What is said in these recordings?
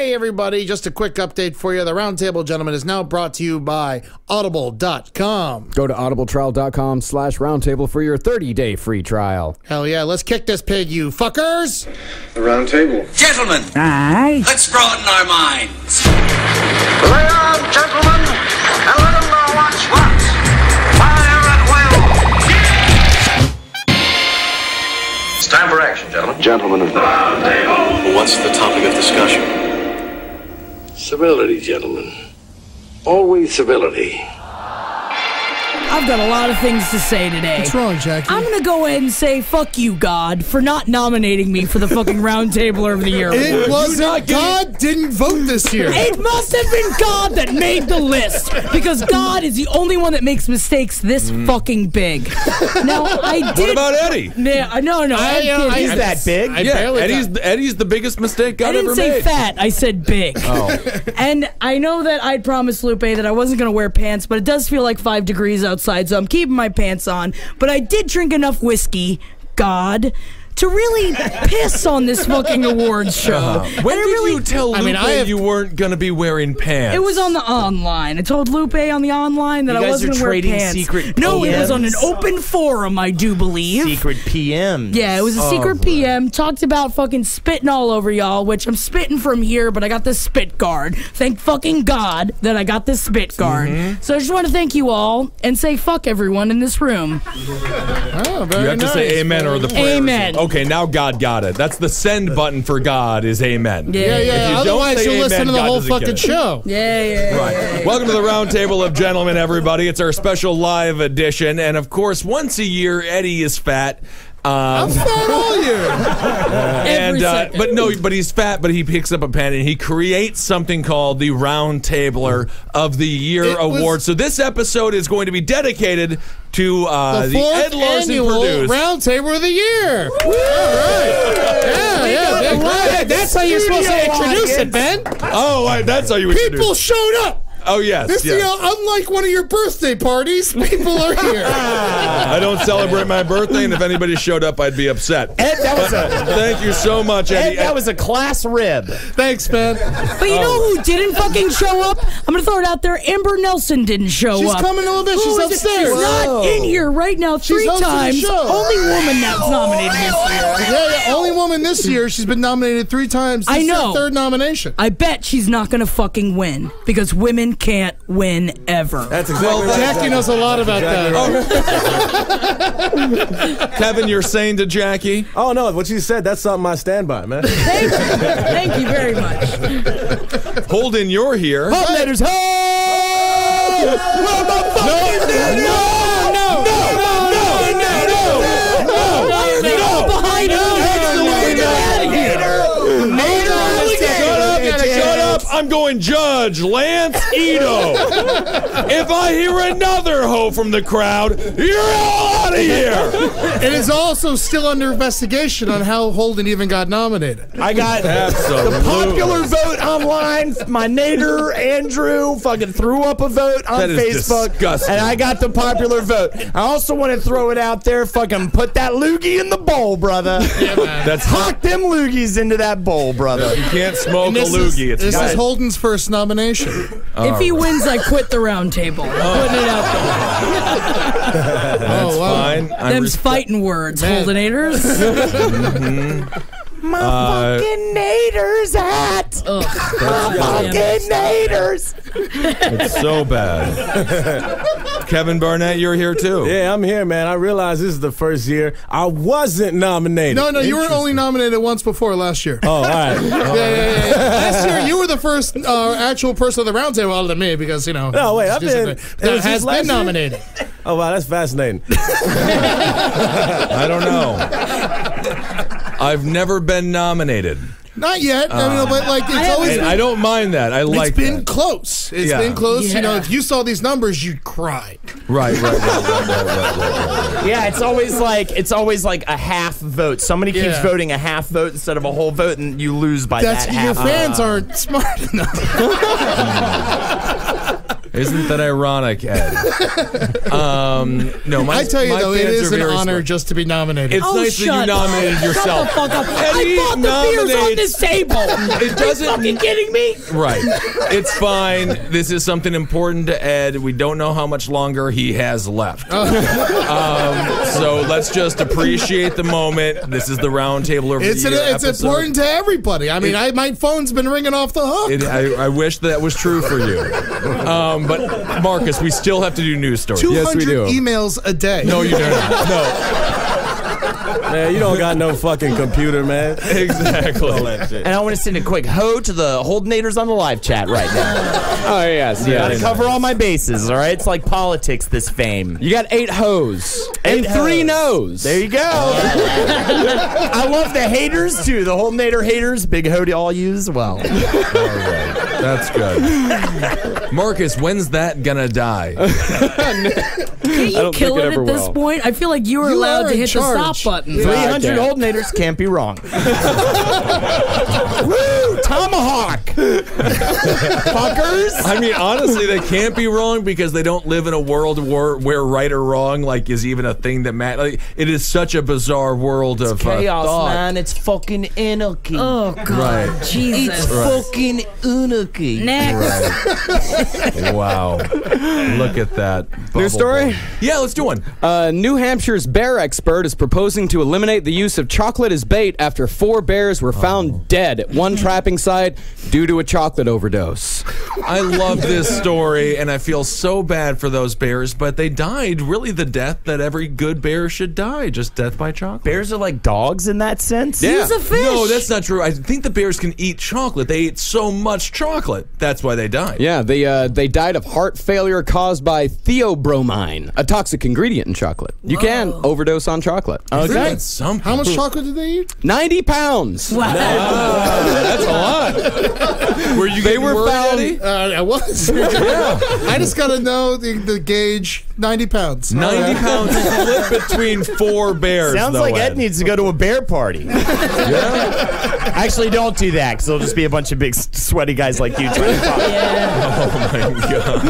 Hey, everybody, just a quick update for you. The Roundtable Gentlemen is now brought to you by Audible.com. Go to audibletrial.com/roundtable for your 30-day free trial. Hell yeah, let's kick this pig, you fuckers! The Roundtable. Gentlemen, Aye. let's broaden our minds. Lay on, gentlemen, and let them know what's what. Fire at will. It's time for action, gentlemen. Gentlemen of the Roundtable. Well, what's the topic of discussion? Civility, gentlemen. Always civility. I've got a lot of things to say today. What's wrong, Jackie? I'm gonna go ahead and say fuck you, God, for not nominating me for the fucking Roundtabler of the Year It award. wasn't. God didn't vote this year. It must have been God that made the list, because God is the only one that makes mistakes this fucking big. Now, I did... What about Eddie? Yeah, no, He's that big. Eddie's the biggest mistake God I didn't ever say made. fat, I said big. Oh. And I know that I'd promised Lupe that I wasn't going to wear pants, but it does feel like 5 degrees outside, so I'm keeping my pants on. But I did drink enough whiskey, God, to really piss on this fucking awards show. When did you tell Lupe you weren't going to be wearing pants? It was on the online. I told Lupe on the online that I wasn't going to wear pants. Secret No, it was PMs? on an open forum, I do believe. Secret PM. Yeah, it was a secret PM. Talked about fucking spitting all over y'all, which I'm spitting from here, but I got this spit guard. Thank fucking God that I got this spit guard. So I just want to thank you all and say fuck everyone in this room. Oh, very You have to say amen or the prayer. Amen. Okay, now God got it. That's the send button for God is amen. Yeah, Yeah, yeah. yeah. If you don't Otherwise, say you'll listen amen, to the God whole doesn't get fucking it. show. Yeah. Right. Welcome to the Roundtable of Gentlemen, everybody. It's our special live edition. And, of course, once a year, Eddie is fat. I'm fat all year. Every second. But he's fat, but he picks up a pen and he creates something called the Roundtabler of the Year Award. So this episode is going to be dedicated to the fourth Ed Larson annual produced Roundtable of the Year. All right. Yeah. That's how you're supposed to introduce it, Ben. Oh, that's how you would People showed up. Oh, yes. This, unlike one of your birthday parties, people are here. I don't celebrate my birthday, and if anybody showed up, I'd be upset. Ed, Thank you so much, Eddie. Ed, that was a class rib. Thanks, Ben. But you know who didn't fucking show up? I'm going to throw it out there. Amber Nelson didn't show She's up. coming a little bit. She's upstairs. She's not in here right now She's 3 hosting the times. show. Only woman that's nominated this year. Yeah, only woman this year. She's been nominated 3 times. This I is her know. 3rd nomination. I bet she's not going to fucking win because women can't win ever. That's exactly right. Jackie knows a lot about that. Kevin, you're saying to Jackie? Oh, no, what you said, that's something I stand by, man. Thank you. Thank you very much. Holden, you're here. Letters, Shut up! I'm going Judge Lance Ito. If I hear another hoe from the crowd, you're all out of here. It is also still under investigation on how Holden even got nominated. I got the popular vote online. My nader, Andrew, fucking threw up a vote on That is Facebook. disgusting. And I got the popular vote. I also want to throw it out there. Fucking put that loogie in the bowl, brother. Yeah, man. That's Hock them loogies into that bowl, brother. You can't smoke a This loogie. It's is got- Holden's first nomination. If he wins, I quit the round table. Putting it out there. That's fine. Them's fighting words, Holdenators. My fucking nader's hat. My fucking nader's. It's so bad. Kevin Barnett, you're here too. Yeah, I'm here, man. I realize this is the first year I wasn't nominated. No, you were only nominated once before last year. Oh, all right. Yeah. Last year, you were the first actual person on the roundtable, other than me, because, you know. No, wait, I've been. That has last been year? nominated. Oh, wow, that's fascinating. I don't know. I've never been nominated. Not yet. I mean, but like it's always And been, I don't mind that. I like it's been that. close. It's Yeah. been close. Yeah. You know, if you saw these numbers, you'd cry. Right. Yeah, it's always like a half vote. Somebody keeps Yeah. voting a half vote instead of a whole vote, and you lose by That's that your half. fans aren't smart enough. Isn't that ironic, Ed? No, I tell you, my though, it fans is are an very honor smart. just to be nominated. It's nice that you nominated yourself. Shut the fuck up. Eddie I bought the beers on this table. It doesn't. Are you fucking kidding me? Right. It's fine. This is something important to Ed. We don't know how much longer he has left. So let's just appreciate the moment. This is the Roundtable of It's the Year it's episode. important to everybody. I mean, my phone's been ringing off the hook. I wish that was true for you. But Marcus, we still have to do news stories. 200 emails a day. No, you don't. No. Man, you don't got no fucking computer, man. Exactly. All that shit. And I want to send a quick ho to the Holdenators on the live chat right now. Oh, yes. Gotta cover all my bases, all right? It's like politics, this fame. You got 8 hoes and 3 no's. There you go. I love the haters, too. The Holdenator haters. Big ho to all you as well. All right. That's good. Marcus, when's that gonna die? Can't you kill it at this point? I feel like you were allowed to hit the stop button. 300 Holdenators can't be wrong. Woo! Tomahawk! Fuckers! I mean, honestly, they can't be wrong because they don't live in a world where right or wrong is even a thing that matters. Like, it is such a bizarre world of chaos, thought. man. It's fucking anarchy. Oh, God. Right. Jesus. It's fucking anarchy. Next. Right. Wow. Look at that. New story? Yeah, let's do one. New Hampshire's bear expert is proposing to eliminate the use of chocolate as bait after 4 bears were found dead at one trapping site due to a chocolate overdose. I love this story, and I feel so bad for those bears, but they died really the death that every good bear should die, just death by chocolate. Bears are like dogs in that sense? Yeah. He's a fish. No, that's not true. I think the bears can eat chocolate. They ate so much chocolate. That's why they died. Yeah, they died of heart failure caused by theobromine, a toxic ingredient in chocolate. You can overdose on chocolate. Okay. That's something. How much chocolate did they eat? 90 pounds. Wow. That's a lot. Were you They were worried, found. Eddie? I was. I just got to know the gauge. 90 pounds. 90 pounds split between 4 bears. Sounds though, like Ed needs to go to a bear party. Yeah. Actually, don't do that, because it'll just be a bunch of big, sweaty guys like you trying to fuck. Oh my god.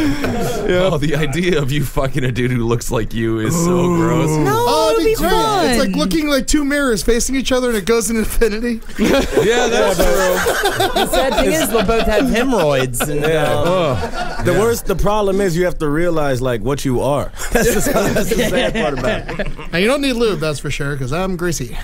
Oh, the idea of you fucking a dude who looks like you is so gross. No, it'll be fun. It's like looking like 2 mirrors facing each other, and it goes in infinity. Yeah, that's true. The sad thing is they'll both have hemorrhoids. And, The problem is you have to realize like what you are. That's the sad part about it. And you don't need lube, that's for sure, because I'm greasy.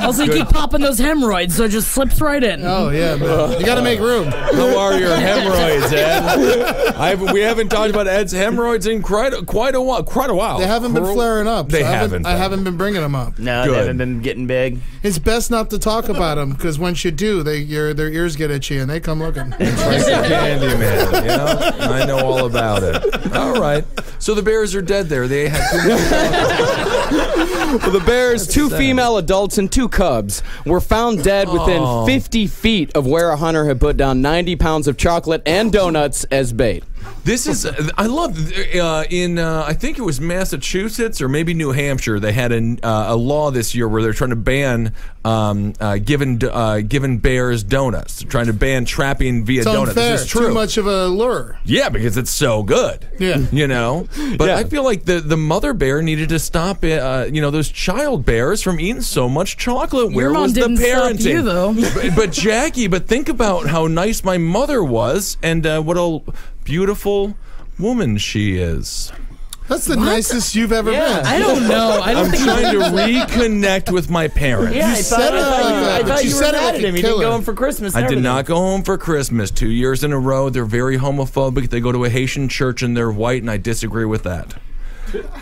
Also, you keep popping those hemorrhoids, so it just slips right in. Oh, yeah, man. You got to make room. How are your hemorrhoids, Ed? We haven't talked about Ed's hemorrhoids in quite a while. They haven't been flaring up. They so haven't. I haven't been bringing them up. No, Good. they haven't been getting big. It's best not to talk about them, because once you do, their ears get itchy, and they come looking. It's like the Candyman, you know? I know all about it. All right. So the bears are dead there. They had Well, the bears, 2 female adults and 2 cubs, were found dead within 50 feet of where a hunter had put down 90 pounds of chocolate and donuts as bait. This is, I love, I think it was Massachusetts or maybe New Hampshire, they had a law this year where they're trying to ban giving bears donuts, trying to ban trapping via It's donuts. unfair. This is true. Too much of a lure. Yeah, because it's so good. Yeah. You know? But I feel like the mother bear needed to stop, those child bears from eating so much chocolate. Where Your mom was the didn't parenting? stop you, though. But Jackie, think about how nice my mother was and what a beautiful woman she is. That's the nicest you've ever been. I don't know. I don't I'm think trying to reconnect with my parents. Yeah, I said it like that, but you you were said it mad like at a him. You didn't killer. go home for Christmas. I did not go home for Christmas 2 years in a row. They're very homophobic. They go to a Haitian church and they're white, and I disagree with that.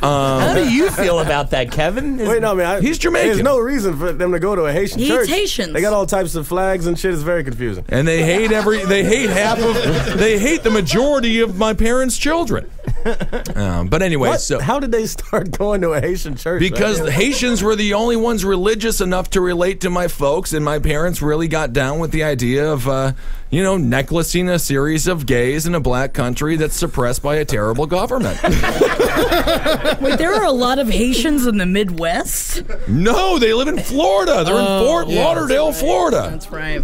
How do you feel about that, Kevin? Wait, no, man. He's Jamaican. There's no reason for them to go to a Haitian He church. hates Haitians. They got all types of flags and shit. It's very confusing. And they hate they hate the majority of my parents' children. But anyway, What? so How did they start going to a Haitian church? because man? the Haitians were the only ones religious enough to relate to my folks, and my parents really got down with the idea of, necklacing a series of gays in a black country that's suppressed by a terrible government. Wait, there are a lot of Haitians in the Midwest? No, they live in Florida. They're in Fort Lauderdale, Florida. That's right.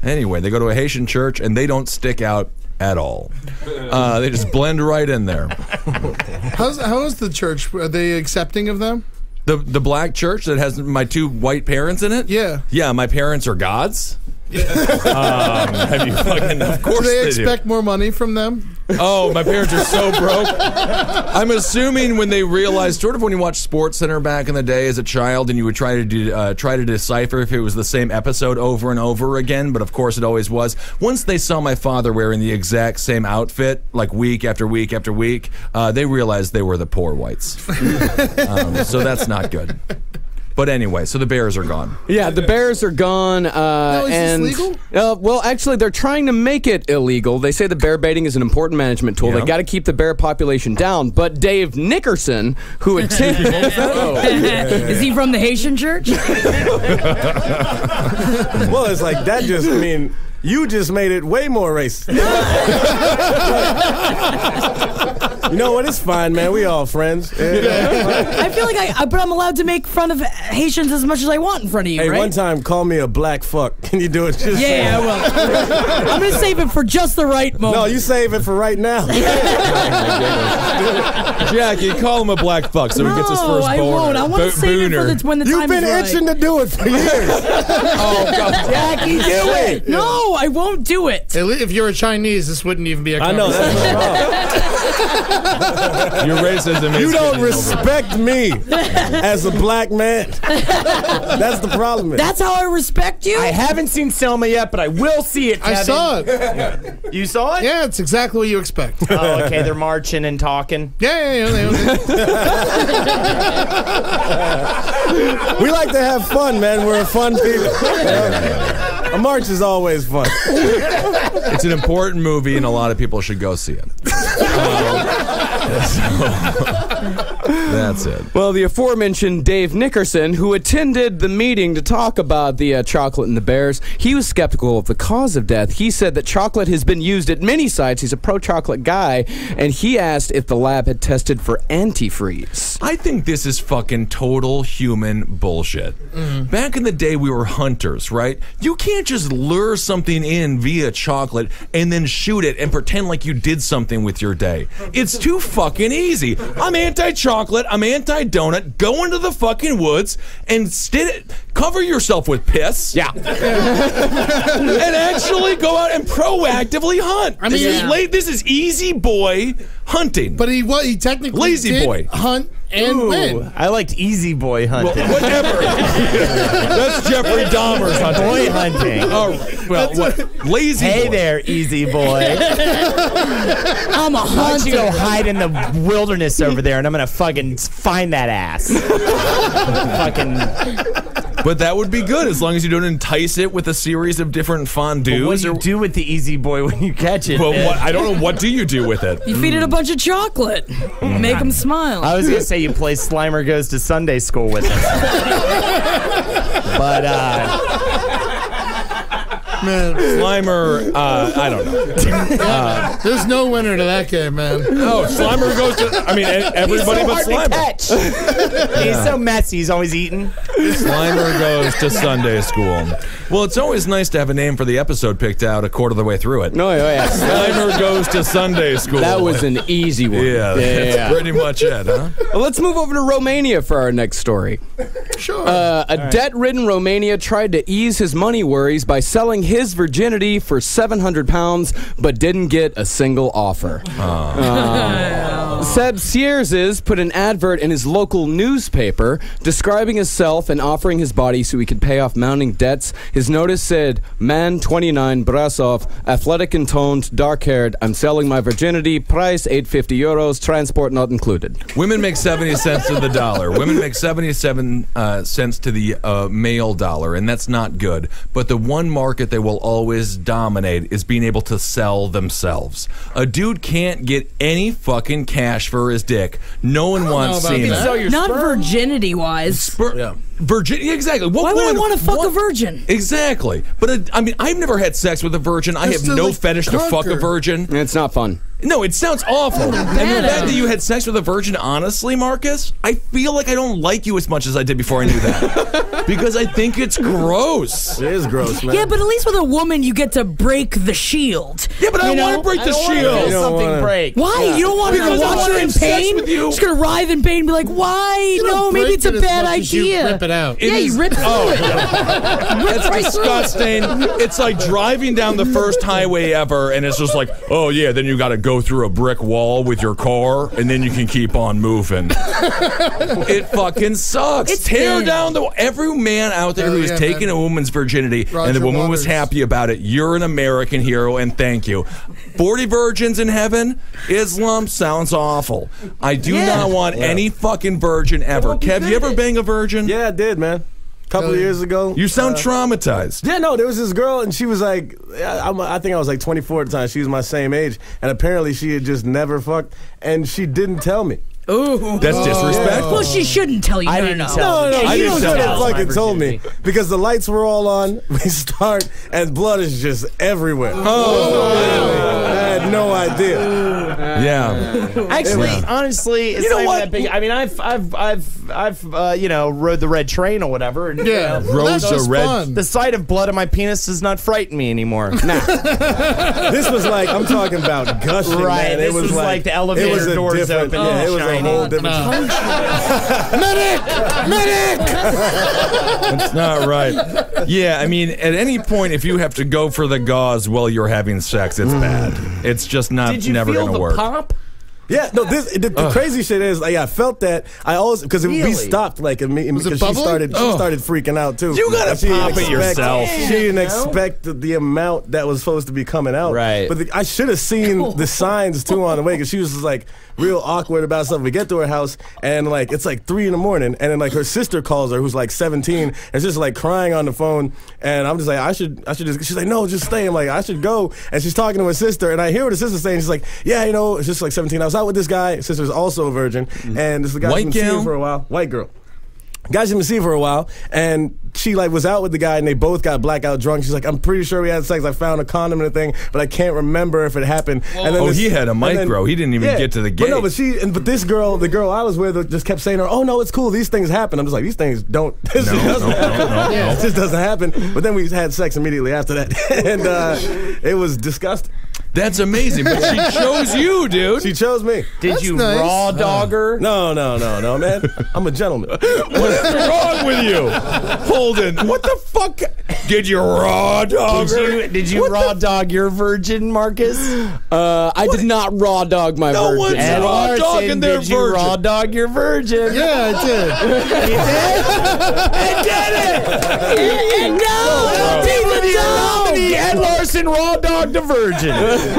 Anyway, they go to a Haitian church, and they don't stick out at all. They just blend right in there. How is the church? Are they accepting of them? The black church that has my 2 white parents in it? Yeah. Yeah, my parents are gods. Have you fucking? Of course do they expect more money from them? Oh, my parents are so broke. I'm assuming when they realized, sort of when you watched SportsCenter back in the day as a child, and you would try to decipher if it was the same episode over and over again, but of course it always was. Once they saw my father wearing the exact same outfit, like week after week after week, they realized they were the poor whites. So that's not good. But anyway, so the bears are gone. Yeah, the bears are gone. Is and this legal? Well, actually, they're trying to make it illegal. They say the bear baiting is an important management tool. Yeah. They got to keep the bear population down. But Dave Nickerson, who attended, Is he from the Haitian church? Well, it's like that just, I mean, you just made it way more racist. You know what? It's fine, man. We all friends. I feel like but I'm allowed to make fun of Haitians as much as I want in front of you, Hey, right? one time, call me a black fuck. Can you do it? Just Yeah, I will. I'm gonna save it for just the right moment. No, you save it for right now. Jackie, call him a black fuck so he gets his first I boner. won't. I want to save it for when the You've time been is right. itching to do it for years. Oh, God. Jackie, do it. No, I won't do it. If you're a Chinese, this wouldn't even be a I know. conversation. That's Your racism is you don't getting respect me as a black man. That's the problem. That's how I respect you? I haven't seen Selma yet, but I will see it, Kevin. I saw it. You saw it? Yeah, it's exactly what you expect. Oh, okay. They're marching and talking. Yeah. We like to have fun, man. We're a fun people. A march is always fun. It's an important movie, and a lot of people should go see it. That's it. well, the aforementioned Dave Nickerson, who attended the meeting to talk about the chocolate and the bears, he was skeptical of the cause of death. He said that chocolate has been used at many sites. He's a pro-chocolate guy, and he asked if the lab had tested for antifreeze. I think this is fucking total human bullshit. Back in the day, we were hunters, right? You can't just lure something in via chocolate and then shoot it and pretend like you did something with your day. It's too fucking easy. I'm anti-chocolate. I'm anti-donut. Go into the fucking woods and cover yourself with piss. Yeah. And actually go out and proactively hunt. I mean, This is easy boy hunting. But he technically Lazy did boy. hunt and win. I liked Easy Boy hunting. Well, whatever. That's Jeffrey Dahmer's hunting. Boy hunting. Oh, well, what? Lazy Hey boy. there, Easy Boy. I'm a Why don't you hunter. go hide in the wilderness over there, and I'm gonna fucking find that ass. Fucking. But that would be good as long as you don't entice it with a series of different fondues. What do you do with the Easy Boy when you catch it? Well, man? I don't know. What do you do with it? You feed it a bunch of chocolate. Make them smile. I was gonna say you play Slimer Goes to Sunday School with it. But Man, Slimer, I don't know. there's no winner to that game, man. Oh, Slimer goes to. I mean, everybody he's so but hard Slimer. to catch. He's so messy. He's always eating. Slimer goes to Sunday school. Well, it's always nice to have a name for the episode picked out a quarter of the way through it. No, yeah. Slimer goes to Sunday school. That was an easy one. Yeah, that's pretty much it, huh? Well, let's move over to Romania for our next story. Sure. A debt-ridden Romania tried to ease his money worries by selling his virginity for £700, but didn't get a single offer. Said Sears put an advert in his local newspaper describing himself and offering his body so he could pay off mounting debts. His notice said, "Man, 29, Brasov, athletic and toned, dark-haired. I'm selling my virginity. Price €850. Transport not included." Women make 70 cents to the dollar. Women make 77 cents to the male dollar, and that's not good. But the one market they will always dominate is being able to sell themselves. A dude can't get any fucking cash for his dick. No one wants seeing that. Not virginity-wise. Virginity, exactly. Why would I want to fuck a virgin? Exactly. But I mean, I've never had sex with a virgin. I have Just to, no like, fetish to fuck a conquer. virgin. It's not fun. No, it sounds awful. And the fact that you had sex with a virgin, honestly, Marcus, I feel like I don't like you as much as I did before I knew that. Because I think it's gross. It is gross, man. Yeah, but at least with a woman, you get to break the shield. Yeah, but I don't want to break the shield. Something break. Why? Yeah. You don't want to Because I watch her in have sex pain? with you. She's going to writhe in pain and be like, why? No, maybe it's a bad idea. Rip it out. Yeah, you rip through it. That's disgusting. It's like driving down the first highway ever, and it's just like, oh yeah, then you got to go through a brick wall with your car, and then you can keep on moving. It fucking sucks. Tear down every man out there who has taken a woman's virginity, and the woman was happy about it. You're an American hero, and thank you. 40 virgins in heaven. Islam sounds awful. I do not want any fucking virgin ever. Kev, you ever bang a virgin? Yeah, I did, man. A couple of years ago. You sound traumatized. Yeah, no, there was this girl, and she was like, I think I was like 24 at the time. She was my same age, and apparently she had just never fucked, and she didn't tell me. Ooh. That's disrespectful. Well, she shouldn't tell you. I didn't tell. No, I she didn't should tell have fucking told me because the lights were all on. We start, and blood is just everywhere. I had no idea. Yeah. Actually, honestly, it's not even that big. What? I mean, I've rode the red train or whatever. And, Yeah, Rode that's the just red- fun. the sight of blood on my penis does not frighten me anymore. This was like, I'm talking about gushing, Right, man. this was like the elevator it was a doors different- open Yeah, and it was a shining. whole different. Medic! That's not right. Yeah, I mean, at any point, if you have to go for the gauze while you're having sex, it's bad. It's just not Did you never feel going to the work. pop? Yeah, no. The crazy shit is, like, I felt that. I always because we stopped like because she bubbling? started freaking out too. You gotta And she pop didn't it yourself. She didn't expect the amount that was supposed to be coming out. Right. But I should have seen the signs too on the way because she was just like real awkward about stuff. We get to her house and like it's like 3 a.m. and then like her sister calls her who's like 17 and is just like crying on the phone and I'm just like I should just. She's like no, just stay. I'm like I should go and she's talking to her sister and I hear what her sister's saying. She's like yeah, it's just like 17. I was out with this guy. Sister's also a virgin, and this is the guy she's been seeing for a while. White girl. Guys she's been seeing for a while, and she like was out with the guy, and they both got blackout drunk. She's like, I'm pretty sure we had sex. I found a condom and a thing, but I can't remember if it happened. And then He had a micro. He didn't even get to the gate. But no, but this girl, the girl I was with, just kept saying to her, oh no, it's cool. These things happen. I'm just like, these things don't. This doesn't happen. It just doesn't happen. But then we had sex immediately after that, and it was disgusting. That's amazing, but she chose you, dude. She chose me. Did you raw dog her? No, man. I'm a gentleman. What's wrong with you? Holden, what the fuck? Did you raw dog her? Did you raw dog your virgin, Marcus? I did not raw dog my No virgin. one's Ed raw Larson, dogging their did you virgin. raw dog your virgin? Yeah, I did. You did? Ed Larson raw dogged a virgin.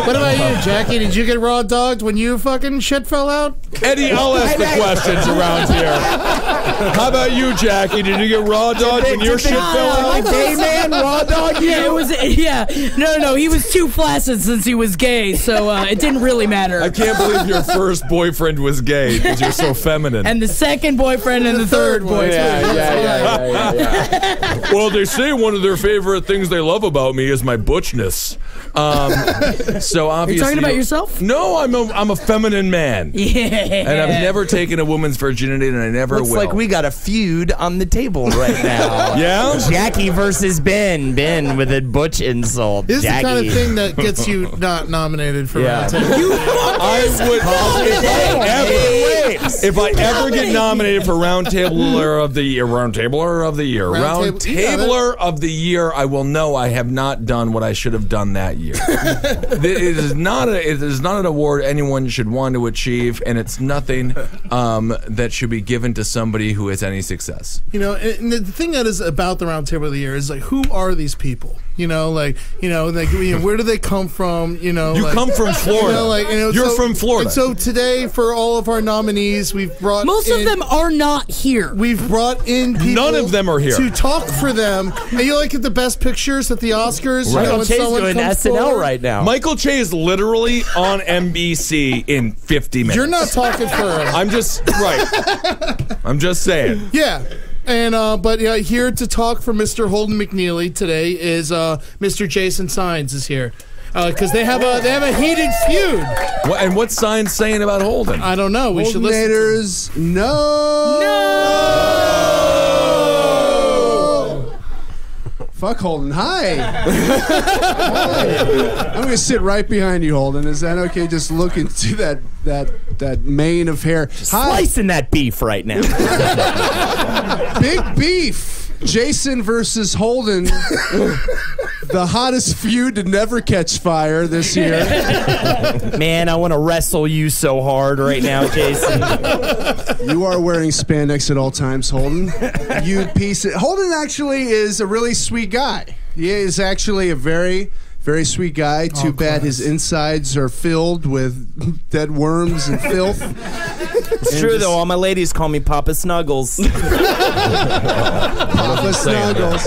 What about you, Jackie? Did you get raw dogged when you fucking shit fell out? Eddie, I'll ask the questions around here. How about you, Jackie? Did you get raw dogged when your shit fell out? Gay man raw dog you? Yeah, it was. Yeah, no. He was too flaccid since he was gay, so it didn't really matter. I can't believe your first boyfriend was gay because you're so feminine. And the second boyfriend and the third boyfriend. Yeah. Well, they say one of their favorite things they love about me is my butchness. So obviously, Are you talking about yourself? No, I'm a feminine man. Yeah. And I've never taken a woman's virginity, and I never Looks will. like we got a feud on the table right now. Yeah? Jackie versus Ben. Ben with a butch insult. This is the Jackie. kind of thing that gets you not nominated for Roundtable. If I ever get nominated for Roundtabler of the Year, Roundtabler of the Year, Roundtabler of the Year, I will know I have not done what I should have done that year. It is not an award anyone should want to achieve, and it's nothing that should be given to somebody who has any success. You know, and the thing that is about the Roundtable of the Year is like, who are these people? You know, where do they come from? You know, You come from Florida. You're from Florida. And so today, for all of our nominees, we've brought Most of them are not here. We've brought in people. None of them are here. To talk for them. And you like at the best pictures at the Oscars? Michael when Che's someone doing comes SNL forward? right now. Michael Che is literally on NBC in 50 minutes. You're not talking for him. I'm just saying. Yeah. And but here to talk for Mr. Holden McNeely today is Mr. Jason Sines is here. because they have a heated feud. And what's sign saying about Holden? I don't know. We should listen. Holdenators, no. Fuck Holden. Hi. I'm going to sit right behind you, Holden. Is that okay? Just look into that mane of hair. Slicing that beef right now. Big beef. Jason versus Holden. The hottest feud to never catch fire this year. Man, I want to wrestle you so hard right now, Jason. You are wearing spandex at all times, Holden. You piece of... Holden actually is a really sweet guy. He is actually a very, very sweet guy. Too bad his insides are filled with dead worms and filth. It's true, though. All my ladies call me Papa Snuggles. Papa Snuggles.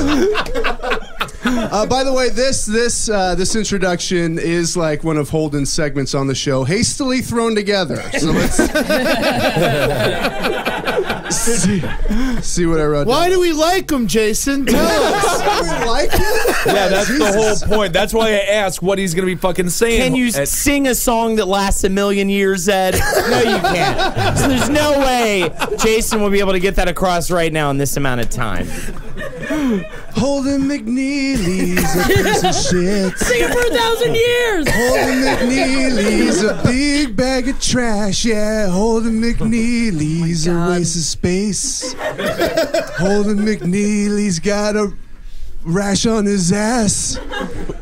By the way, this introduction is like one of Holden's segments on the show, hastily thrown together. So let's see what I wrote. Why do we like him, Jason? Tell us. We like him? Yeah, that's the whole point. That's why I asked what he's going to be fucking saying. Can you sing a song that lasts a million years, Ed? No, you can't. So there's no way Jason will be able to get that across right now in this amount of time. Holden McNeely's a piece of shit. Sing it for 1,000 years. Holden McNeely's a big bag of trash. Yeah, Holden McNeely's a waste of space. Holden McNeely's got a rash on his ass.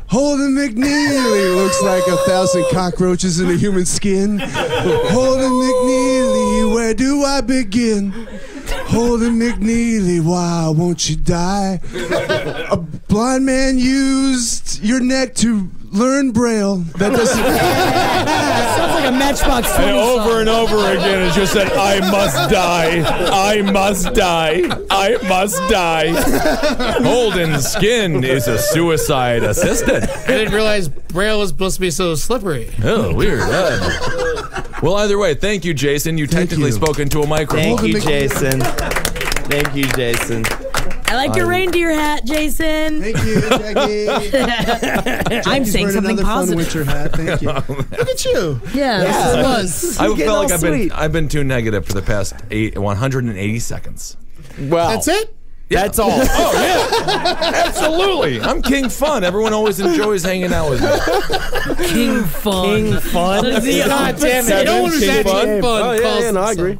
Holden McNeely looks like 1,000 cockroaches in a human skin. Holden McNeely, where do I begin? Holden McNeely, why won't you die? A blind man used your neck to learn Braille. That doesn't... Sounds like a Matchbox 20 And over song. and over again, it's just that I must die. I must die. I must die. Holden's skin is a suicide assistant. I didn't realize Braille was supposed to be so slippery. Oh, weird. Well, either way, thank you, Jason. You technically spoke into a microphone. Thank you, Jason. Thank you, Jason. I like your reindeer hat, Jason. Thank you, Jackie. I'm saying something fun positive. winter hat. Thank you. Look at you. Yeah, it was. I felt like I've been too negative for the past 180 seconds. Wow. That's it? That's all. Oh, yeah. Absolutely. I'm King Fun. Everyone always enjoys hanging out with me. King Fun. King Fun? God damn it. No one who's King actually Fun? fun. Yeah, no, I agree.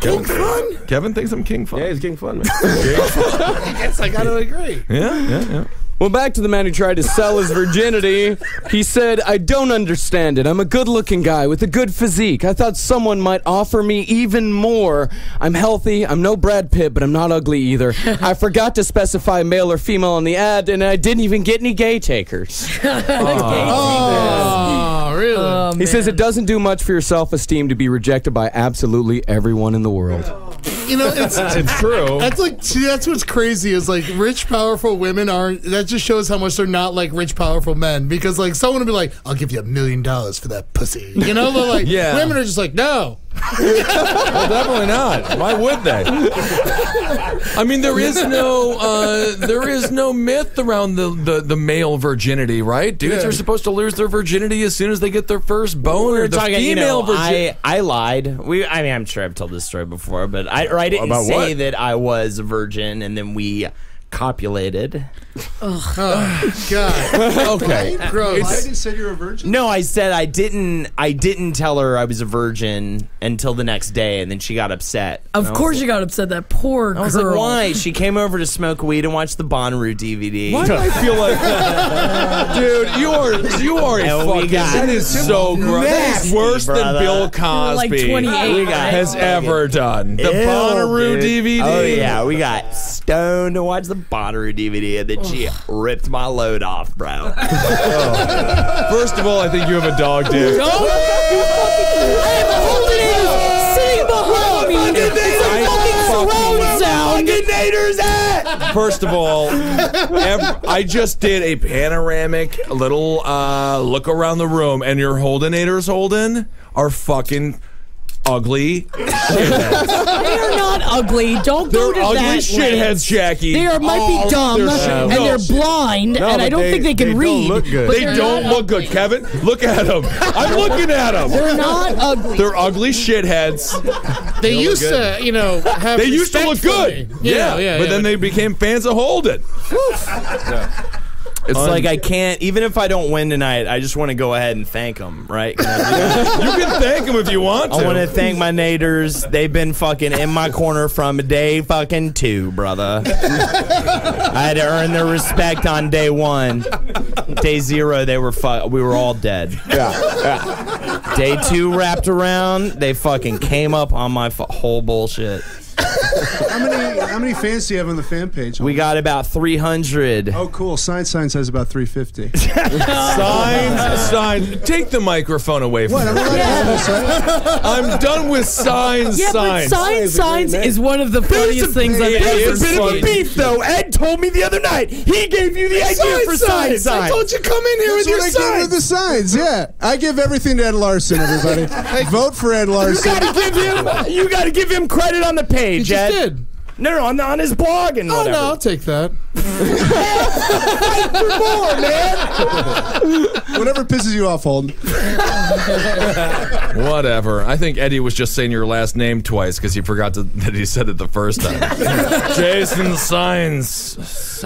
King Fun? Kevin thinks I'm King Fun. Yeah, he's King Fun, man. I guess I gotta agree. Yeah. Well, back to the man who tried to sell his virginity. He said, I don't understand it. I'm a good-looking guy with a good physique. I thought someone might offer me even more. I'm healthy. I'm no Brad Pitt, but I'm not ugly either. I forgot to specify male or female on the ad, and I didn't even get any gay takers. Oh, really? He says it doesn't do much for your self-esteem to be rejected by absolutely everyone in the world. You know, it's true. That's like, see, that's what's crazy is like rich, powerful women aren't. That just shows how much they're not like rich, powerful men. Because like someone would be like, "I'll give you $1 million for that pussy," you know? But like, Yeah. women are just like, "No." Well, definitely not. Why would they? I mean, there is no myth around the male virginity, right? Dudes are supposed to lose their virginity as soon as they get their first bone, or the female virginity. I lied. I mean, I'm sure I've told this story before, but I didn't About say what? that I was a virgin, and then we copulated. Oh, God. Okay. Gross. Why didn't you say you're a virgin? No, I said I didn't tell her I was a virgin until the next day, and then she got upset. Of course you got upset. That poor girl. I was like, why? She came over to smoke weed and watch the Bonnaroo DVD. Why do I feel like, dude? You are a And we fucking. got That is so gross. That is worse than brother. Bill like Cosby 28. has ever done. The Ew, Bonnaroo dude. DVD. Oh yeah, we got stoned to watch the Bonnaroo DVD, and then she ripped my load off, bro. First of all, I think you have a dog dick. I have a Holden sitting behind me. It's a fucking surround sound. First of all, I just did a panoramic little look around the room, and your Holdenators, Holden, are fucking ugly shitheads. They are not ugly. Don't go to ugly that shitheads, lens. Jackie. They might be dumb and they're blind, and I don't think they can read. Look good. They don't look good, Kevin. Look at them. I'm looking at them. They're not ugly. They're ugly shitheads. They used to, have They used to respect look for good. me. Yeah, but then they became fans of Holden. It's like I can't, even if I don't win tonight, I just want to go ahead and thank them, right? You can thank them if you want to. I want to thank my naders. They've been fucking in my corner from day fucking 2, brother. I had to earn their respect on day 1. Day 0, we were all dead. Yeah. Day 2 wrapped around, they fucking came up on my whole bullshit. How many fans do you have on the fan page? We got about 300. Oh, cool. Signs has about 350. Signs. Take the microphone away from me. I'm done with signs. Yeah, but signs is one of the funniest things I've ever seen. There's a bit of beef, though. Ed told me the other night he gave you the idea for signs. I told you come in here with your signs. I give her the signs. Yeah, I give everything to Ed Larson. Everybody, vote for Ed Larson. You got to give him credit on the page. He just did. No, on his blog and whatever. Oh, no, I'll take that. Fight for more, man. Whatever pisses you off, Holden. Whatever. I think Eddie was just saying your last name twice because he forgot that he said it the first time. Jason Signs.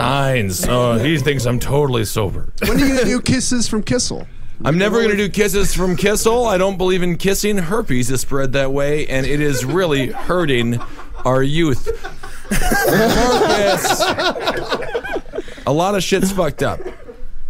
Oh, he thinks I'm totally sober. When are you going to do Kisses from Kissel? I'm never going to do kisses from Kissel. I don't believe in kissing. Herpes is spread that way, and it is really hurting our youth. Marcus. A lot of shit's fucked up.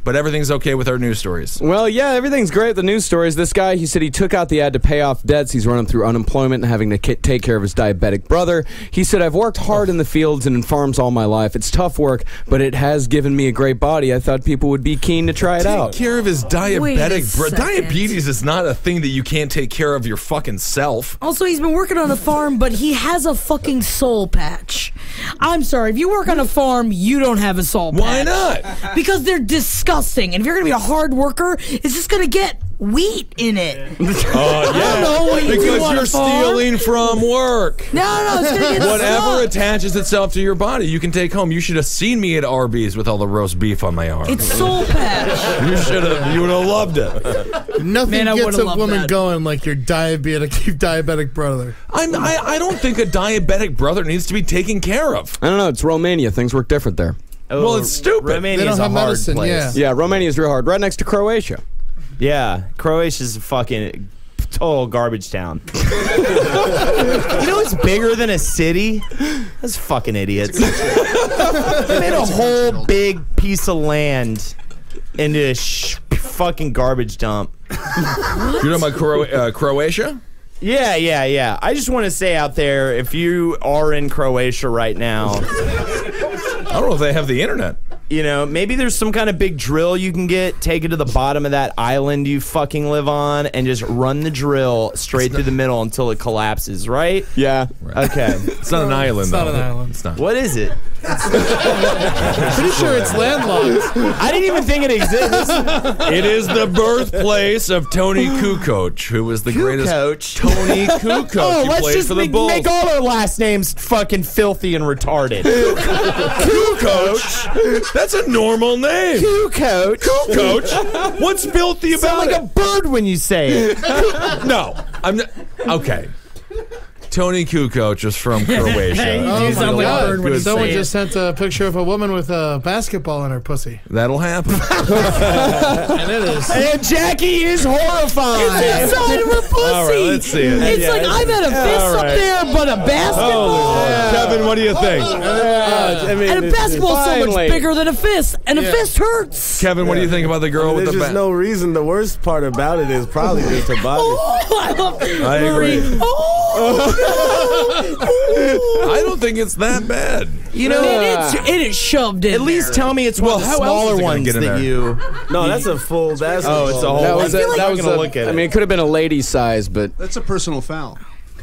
But everything's okay with our news stories. Well, yeah, everything's great with the news stories. This guy, he said he took out the ad to pay off debts. He's running through unemployment and having to take care of his diabetic brother. He said, I've worked hard in the fields and in farms all my life. It's tough work, but it has given me a great body. I thought people would be keen to try it out. Take care of his diabetic brother. Diabetes is not a thing that you can't take care of your fucking self. Also, he's been working on a farm, but he has a fucking soul patch. I'm sorry, if you work on a farm, you don't have a soul patch. Why not? Because they're disgusting. And if you're going to be a hard worker, it's just going to get wheat in it. Oh, yeah. I don't know what you do because on you're a farm. stealing from work. No, it's going to get Whatever stuck. attaches itself to your body, you can take home. You should have seen me at Arby's with all the roast beef on my arm. It's soul patch. You should have. You would have loved it. Nothing Man, I gets would've a loved woman that. going like your diabetic brother. I don't think a diabetic brother needs to be taken care of. I don't know. It's Romania. Things work different there. Well, it's stupid. Romania They don't is a have hard medicine, place. Yeah, Romania's real hard. Right next to Croatia. Yeah, Croatia's a fucking total garbage town. You know what's bigger than a city? Those fucking idiots. They made a whole big piece of land into a fucking garbage dump. You're talking about Croatia? Yeah. I just want to say out there, if you are in Croatia right now, I don't know if they have the internet. you know, maybe there's some kind of big drill you can get, take it to the bottom of that island you fucking live on, and just run the drill straight through the middle until it collapses, right? Yeah. Right. Okay. It's not an island, It's though. not an island. It's not. What is it? Pretty sure it's landlocked. I didn't even think it existed. It is the birthplace of Tony Kukoc, who was the greatest. Tony Kukoc. Oh, He let's played just for the Bulls. make all our last names fucking filthy and retarded. Kukoc? That's a normal name. Kukoc. Kukoc? What's filthy about Sound like it? a bird when you say it. No, I'm not. Okay. Tony Kukoc is from Croatia. Oh sound my like a God. bird when you Someone say just sent a picture of a woman with a basketball in her pussy. That'll happen. And it is. And Jackie is horrified. It's inside of her pussy. All right, let's see it. It's like I've had a fist All up right. there, but a basketball. Kevin, what do you think? And a basketball's so much Finally. bigger than a fist, and a fist hurts. Kevin, what do you think about the girl with There's the just no reason. The worst part about it is probably just her body. Oh, I love I agree. Oh, I don't think it's that bad. You know, it is shoved in. at least tell me it's one of the how else is smaller it gonna ones get in that there? you. No, that's a full basketball. Oh, it's a whole. That was I feel like- that was gonna a, look at I it. mean, it could have been a lady size, but That's a personal foul.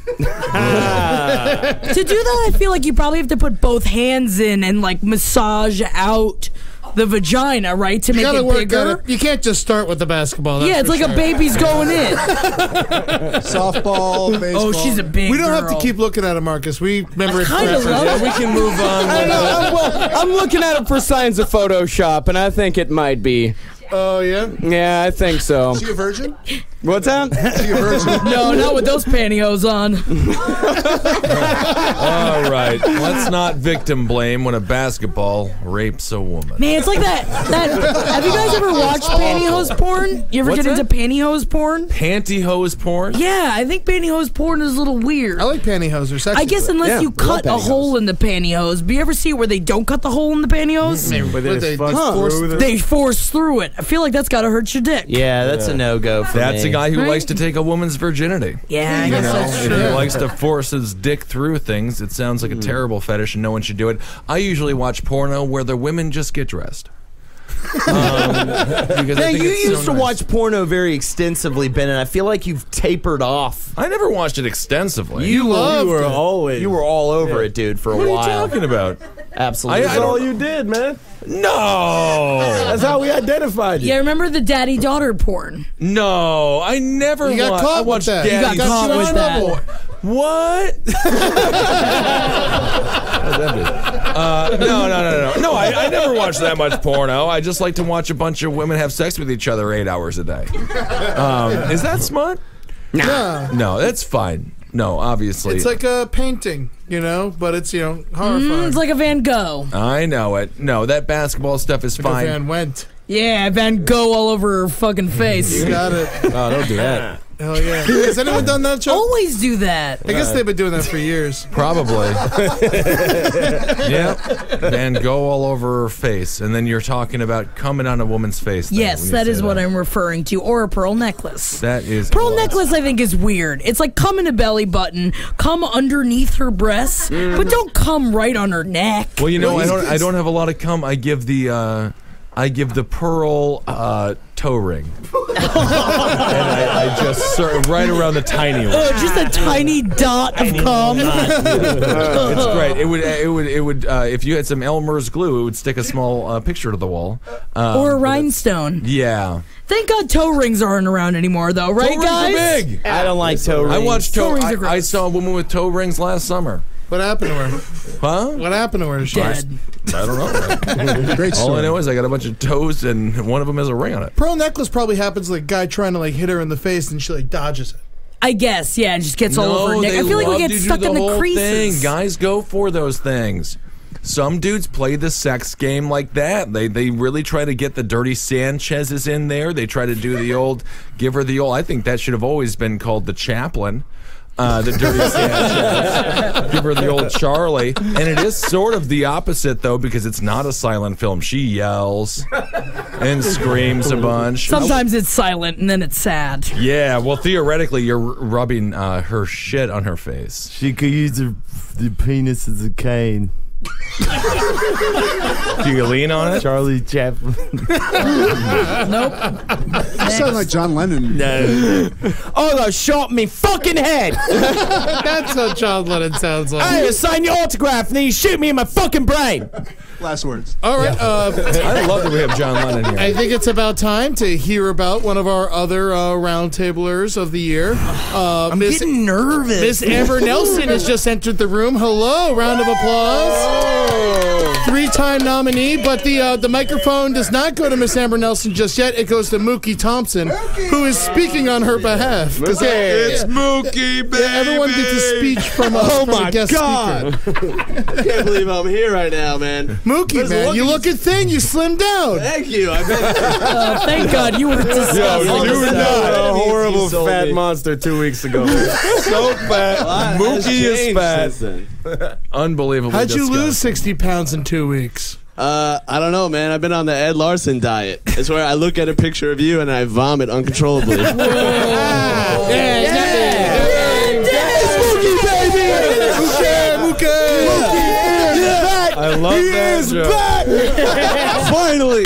To do that, I feel like you probably have to put both hands in and like massage out the vagina, right, to You make gotta it work bigger. at it. You can't just start with the basketball. That's Yeah, it's for like sure. a baby's going in. Softball, baseball. Oh, she's a big We don't have to girl. keep looking at it, Marcus. We remember it. kinda forever. love Yeah, we can move on. I know. Well, I'm looking at it for signs of Photoshop, and I think it might be. Oh, yeah? Yeah, I think so. Is she a virgin? What's that? Is she a virgin? No, not with those pantyhose on. All right, let's not victim blame when a basketball rapes a woman. Man, it's like that. Have you guys ever watched pantyhose porn? You ever What's get into that? pantyhose porn? Pantyhose porn? Yeah, I think pantyhose porn is a little weird. I like pantyhose. They're sexy. I guess unless Yeah, you love cut a pantyhose. hole in the pantyhose. But you ever see where they don't cut the hole in the pantyhose? But What, they they fuck force- through the- They force through it. I feel like that's gotta hurt your dick. Yeah, that's a no-go for That's me. a guy who Right? likes to take a woman's virginity. Yeah, I You guess know, that's if true. he likes to force his dick through things, it sounds like a terrible fetish and no one should do it. I usually watch porno where the women just get dressed. Because I Man, think you it's so used to nice. watch porno very extensively, Ben, and I feel like you've tapered off. I never watched it extensively. You were always. You were all over it, dude, for a What are you while. talking about? Absolutely. I That's all don't- you did, man. No! That's how we identified you. Yeah, remember the daddy-daughter porn? No, I never You got watched. caught I with watched that. Daddy You got caught Son with of that. a- What? No. I never watched that much porno. I just like to watch a bunch of women have sex with each other 8 hours a day. Is that smut? Yeah. No, that's fine. No, obviously. It's like a painting, you know, but it's, horrifying. It's like a Van Gogh. I know it. No, that basketball stuff is Like a fine. Van went. Yeah, Van Gogh all over her fucking face. You got it. Oh, don't do that. Hell yeah. Has anyone done that, Chuck? Always do that. I guess they've been doing that for years. Probably. Yeah. Van Gogh all over her face. And then you're talking about coming on a woman's face. there Yes, when you that say is what I'm referring to. Or a pearl necklace. That is. Pearl necklace, I think, is weird. It's like come in a belly button, come underneath her breasts, but don't come right on her neck. Well, you know, I don't have a lot of cum. I give the pearl toe ring. And I just right around the tiny one. Just a tiny dot of cum. It's great. It would if you had some Elmer's glue, it would stick a small picture to the wall. Or a rhinestone. Yeah. Thank God toe rings aren't around anymore, though, right, Toe rings guys? are big. I don't like toe rings. I watched Toe toe. rings are I gross. saw a woman with toe rings last summer. What happened to her? Huh? What happened to her? She Dead. I don't know. Great All I story. know is I got a bunch of toes and one of them has a ring on it. Pearl necklace probably happens like a guy trying to like hit her in the face and she like dodges it. I guess, yeah, and just gets all over her neck. I feel like we get stuck in the whole creases. thing. Guys go for those things. Some dudes play the sex game like that. They really try to get the dirty Sanchez's in there. They try to do the old, give her the old. I think that should have always been called the chaplain. The dirty Sanchez. Give her the old Charlie. And it is sort of the opposite, though, because it's not a silent film. She yells and screams a bunch. Sometimes it's silent and then it's sad. Yeah, well, theoretically, you're rubbing her shit on her face. She could use the penis as a cane. Do you lean on it? Charlie Chaplin. Nope. You sound like John Lennon. No. Oh, they shot me fucking head. That's how John Lennon sounds like. I sign your autograph and then you shoot me in my fucking brain. Last words. All right. I love that we have John Lennon here. I think it's about time to hear about one of our other roundtablers of the year. I'm getting nervous. Miss Amber Nelson has just entered the room. Hello, round of applause. Three-time nominee, but the microphone does not go to Miss Amber Nelson just yet. It goes to Mookie Thompson, who is speaking on her behalf. It's Mookie, baby. Yeah, everyone gets a speech from a guest speaker. I can't believe I'm here right now, man. Mookie, man, you looking thin. You slimmed down. Thank you. Thank God you were disgusting. You were not a horrible He sold fat me. monster 2 weeks ago. So fat. Mookie is fat. Unbelievable. How'd you lose 60 pounds in 2 weeks? I don't know, man. I've been on the Ed Larson diet. It's where I look at a picture of you and I vomit uncontrollably. I love that joke. Finally.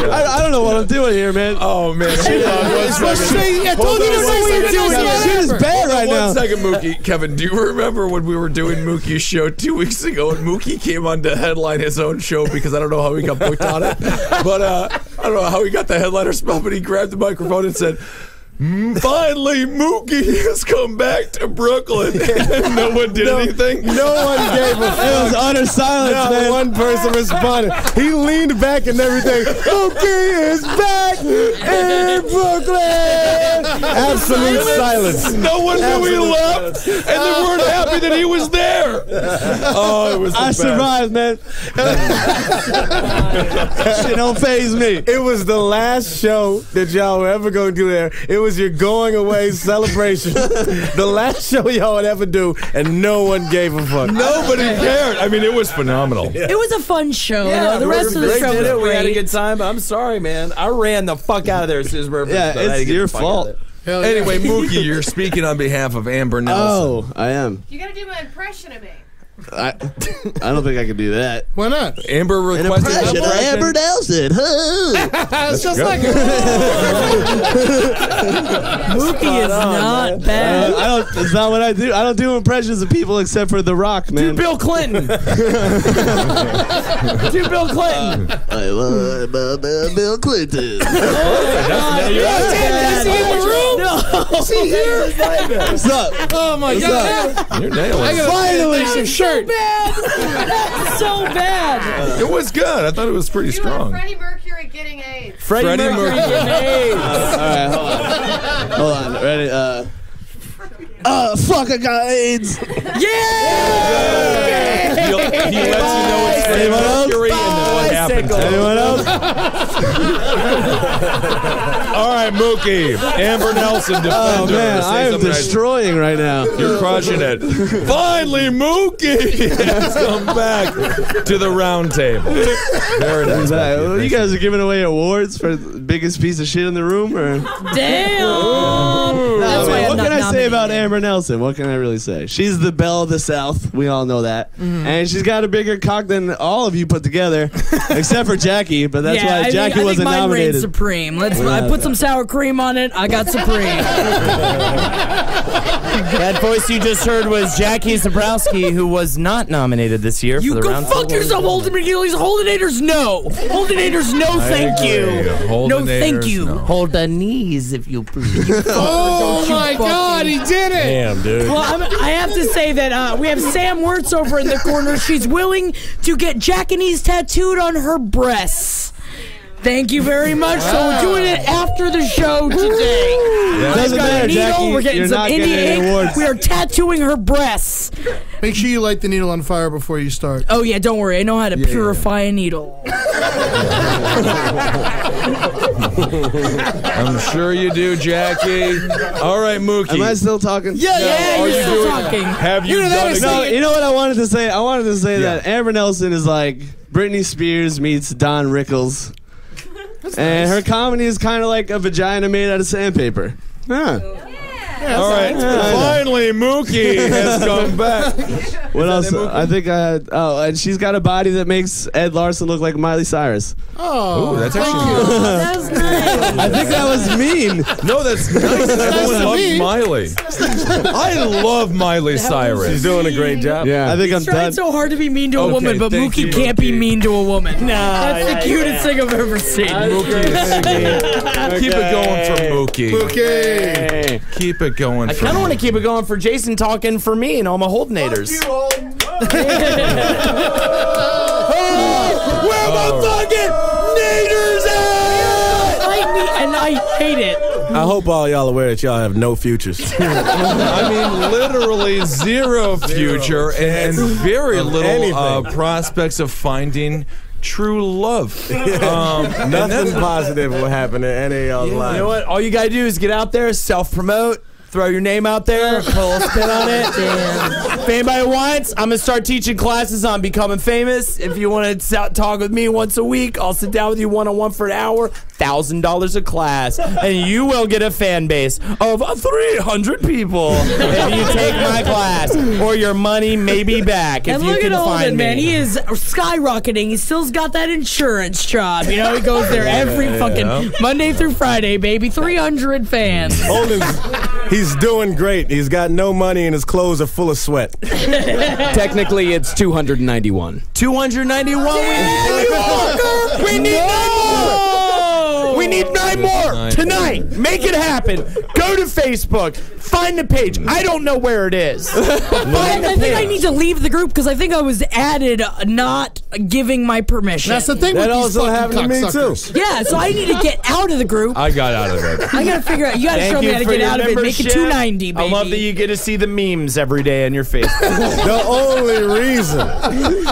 I don't know what I'm doing here, man. Oh man, hold on one second. I told you to know what you're doing. Shit is bad right now. 1 second, Mookie. Kevin, do you remember when we were doing Mookie's show 2 weeks ago, and Mookie came on to headline his own show because I don't know how he got booked on it, but I don't know how he got the headliner spot, but he grabbed the microphone and said, "Finally, Mookie has come back to Brooklyn." And no one did anything. No one gave a fuck. It was utter silence, Not man. one person responded. He leaned back and everything. Mookie is back in Brooklyn. Absolute silence. No one knew he left, and they weren't happy that he was there. Oh, it was the I best. survived, man. Shit don't faze me. It was the last show that y'all were ever going to do there. It was your going away celebration. The last show y'all would ever do, and no one gave a fuck. Nobody cared. I mean, it was phenomenal. It was a fun show. Yeah, though. The rest of the Rick show did was it. We had a great. good time. I'm sorry, man. I ran the fuck out of there as soon as we were Yeah, done. I had to it's get your the fuck out of fault. there. Anyway, Mookie, you're speaking on behalf of Amber Nelson. Oh, I am. You gotta do my impression of me. I don't think I can do that. Why not? Amber requested an impression. Amber Nelson. It's just like Mookie is not bad. I don't. It's not what I do. I don't do impressions of people except for The Rock, man. Do Bill Clinton. Do Bill Clinton. I love Bill Clinton. Is he in the room? Is he here? What's up? Oh my God! You're nailing I it. gotta Finally. fix your shirt. So bad. It was good. I thought it was pretty You want strong. Freddie Mercury getting AIDS. Freddie Mercury. All right, hold on. Ready? Fuck, I got AIDS. He lets you know it's Freddie Anyone else? Mercury and then what happened. Anyone else? All right, Mookie. Amber Nelson, defender. Oh man, Say I am something nice. destroying right now. You're crushing it. Finally, Mookie has come back to the round table. Very nice. Well, you guys are giving away awards for the biggest piece of shit in the room, or? Damn. That's why I'm What not can I say nominated. about Amber Nelson? What can I really say? She's the belle of the South. We all know that. And she's got a bigger cock than all of you put together, except for Jackie. But that's yeah, why Jackie I think wasn't mine reigns nominated. supreme. I put some sour cream on it. I got supreme. That voice you just heard was Jackie Zebrowski, who was not nominated this year You for the go round. fuck yourself, Holden McNeely's Holdenators. No, Holdenators. No, thank you. No, thank you. Hold the knees, if you please. Oh my God, he did it! Damn, dude. Well, I have to say that we have Sam Wirtz over in the corner. She's willing to get Jackanese tattooed on her breasts. Thank you very much. So we're doing it after the show today. Doesn't Got a matter, needle. Jackie. We're getting You're some not getting Indian any ink. awards. We are tattooing her breasts. Make sure you light the needle on fire before you start. Oh yeah, don't worry. I know how to purify a needle. I'm sure you do, Jackie. All right, Mookie. Am I still talking? Yeah, Are you're you still doing- talking. Have you You know done that it? No, you know what I wanted to say? I wanted to say Yeah. that Amber Nelson is like Britney Spears meets Don Rickles. And her comedy is kind of like a vagina made out of sandpaper. Huh. All right. Finally, Mookie has come back. What else? I think I had. Oh, and she's got a body that makes Ed Larson look like Miley Cyrus. Oh, Ooh, that's thank actually you. That's nice. I think that was mean. No, that's nice. Everyone to loves me. Miley. I love Miley Cyrus. She's doing a great job. I think I'm He's trying done. so hard to be mean to a Okay, woman, but thank Mookie you, can't be Mookie. mean to a woman. That's the cutest thing I've ever seen. Mookie is Keep it going for Mookie. Okay. Keep it going I for kind of Mookie. want to keep it going for Jason talking for me and all my Holdenators. Where my fucking naders at? I hate it. I hope all y'all aware that y'all have no futures. I mean, literally zero future and very little anything. prospects of finding true love. Nothing positive will happen in any of y'all's lives. You know what? All you gotta do is get out there, self-promote, Throw your name out there, put a little spin on it. If anybody wants, I'm gonna start teaching classes on becoming famous. If you want to talk with me once a week, I'll sit down with you one-on-one for an hour. $1,000 a class, and you will get a fan base of 300 people if you take my class, or your money may be back if And you look can at find Holden, me. man. He is skyrocketing. He still's got that insurance job. You know, he goes there every fucking Monday through Friday, baby. 300 fans. He's doing great. He's got no money and his clothes are full of sweat. Technically, it's 291. 291. We need 9 more. We need 9 more tonight. Make it happen. Go to Facebook. Find the page. I don't know where it is. Find I think I need to leave the group because I think I was added not giving my permission. That's the thing with these fucking cocksuckers. Yeah, so I need to get out of the group. I got out of it. I gotta figure out. You gotta show me how to get out of it. Make it 290, baby. I love that you get to see the memes every day on your Facebook. The only reason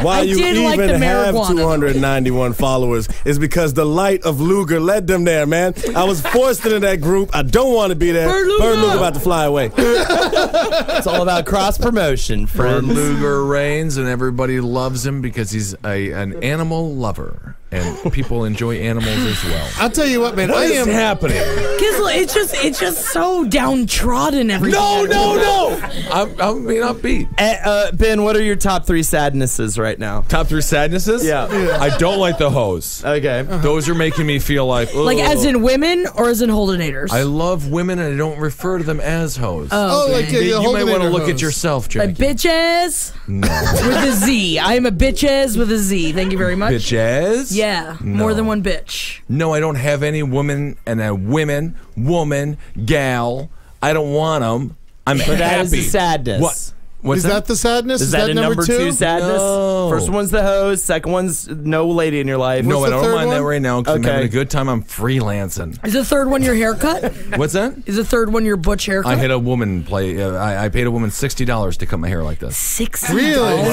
why you did like even the have marijuana. 291 followers is because the light of Luger led them there, man. I was forced into that group. I don't want to be there. Bird Luger about to fly away. It's all about cross promotion, Fred friends. Luger reigns, and everybody loves him because he's an animal lover, and people enjoy animals as well. I'll tell you what, man. What is happening? Kissel, it's just so downtrodden. Everything. No! I'm being upbeat. Ben, what are your top 3 sadnesses right now? Top 3 sadnesses? Yeah. I don't like the hoes. Okay. Those are making me feel like, ugh. Like as in women or as in Holdenators? I love women, and I don't refer to them as hoes. Oh, like You might want to look hoes. at yourself, a Jackie. bitches No. with a Z. I am a bitches with a Z. Thank you very much. Bitches? Yeah, more than one bitch. No, I don't have any woman and a woman, gal. I don't want them. I'm But happy. that is the sadness. What? What's Is that the sadness? Is that a number 2 sadness? No. First one's the hose. Second one's no lady in your life. No, I the don't third mind that one? right now because I'm Okay. having a good time. I'm freelancing. Is the third one your haircut? What's that? Is the third one your butch haircut? I had a woman play. I paid a woman $60 to cut my hair like this. $60. Really?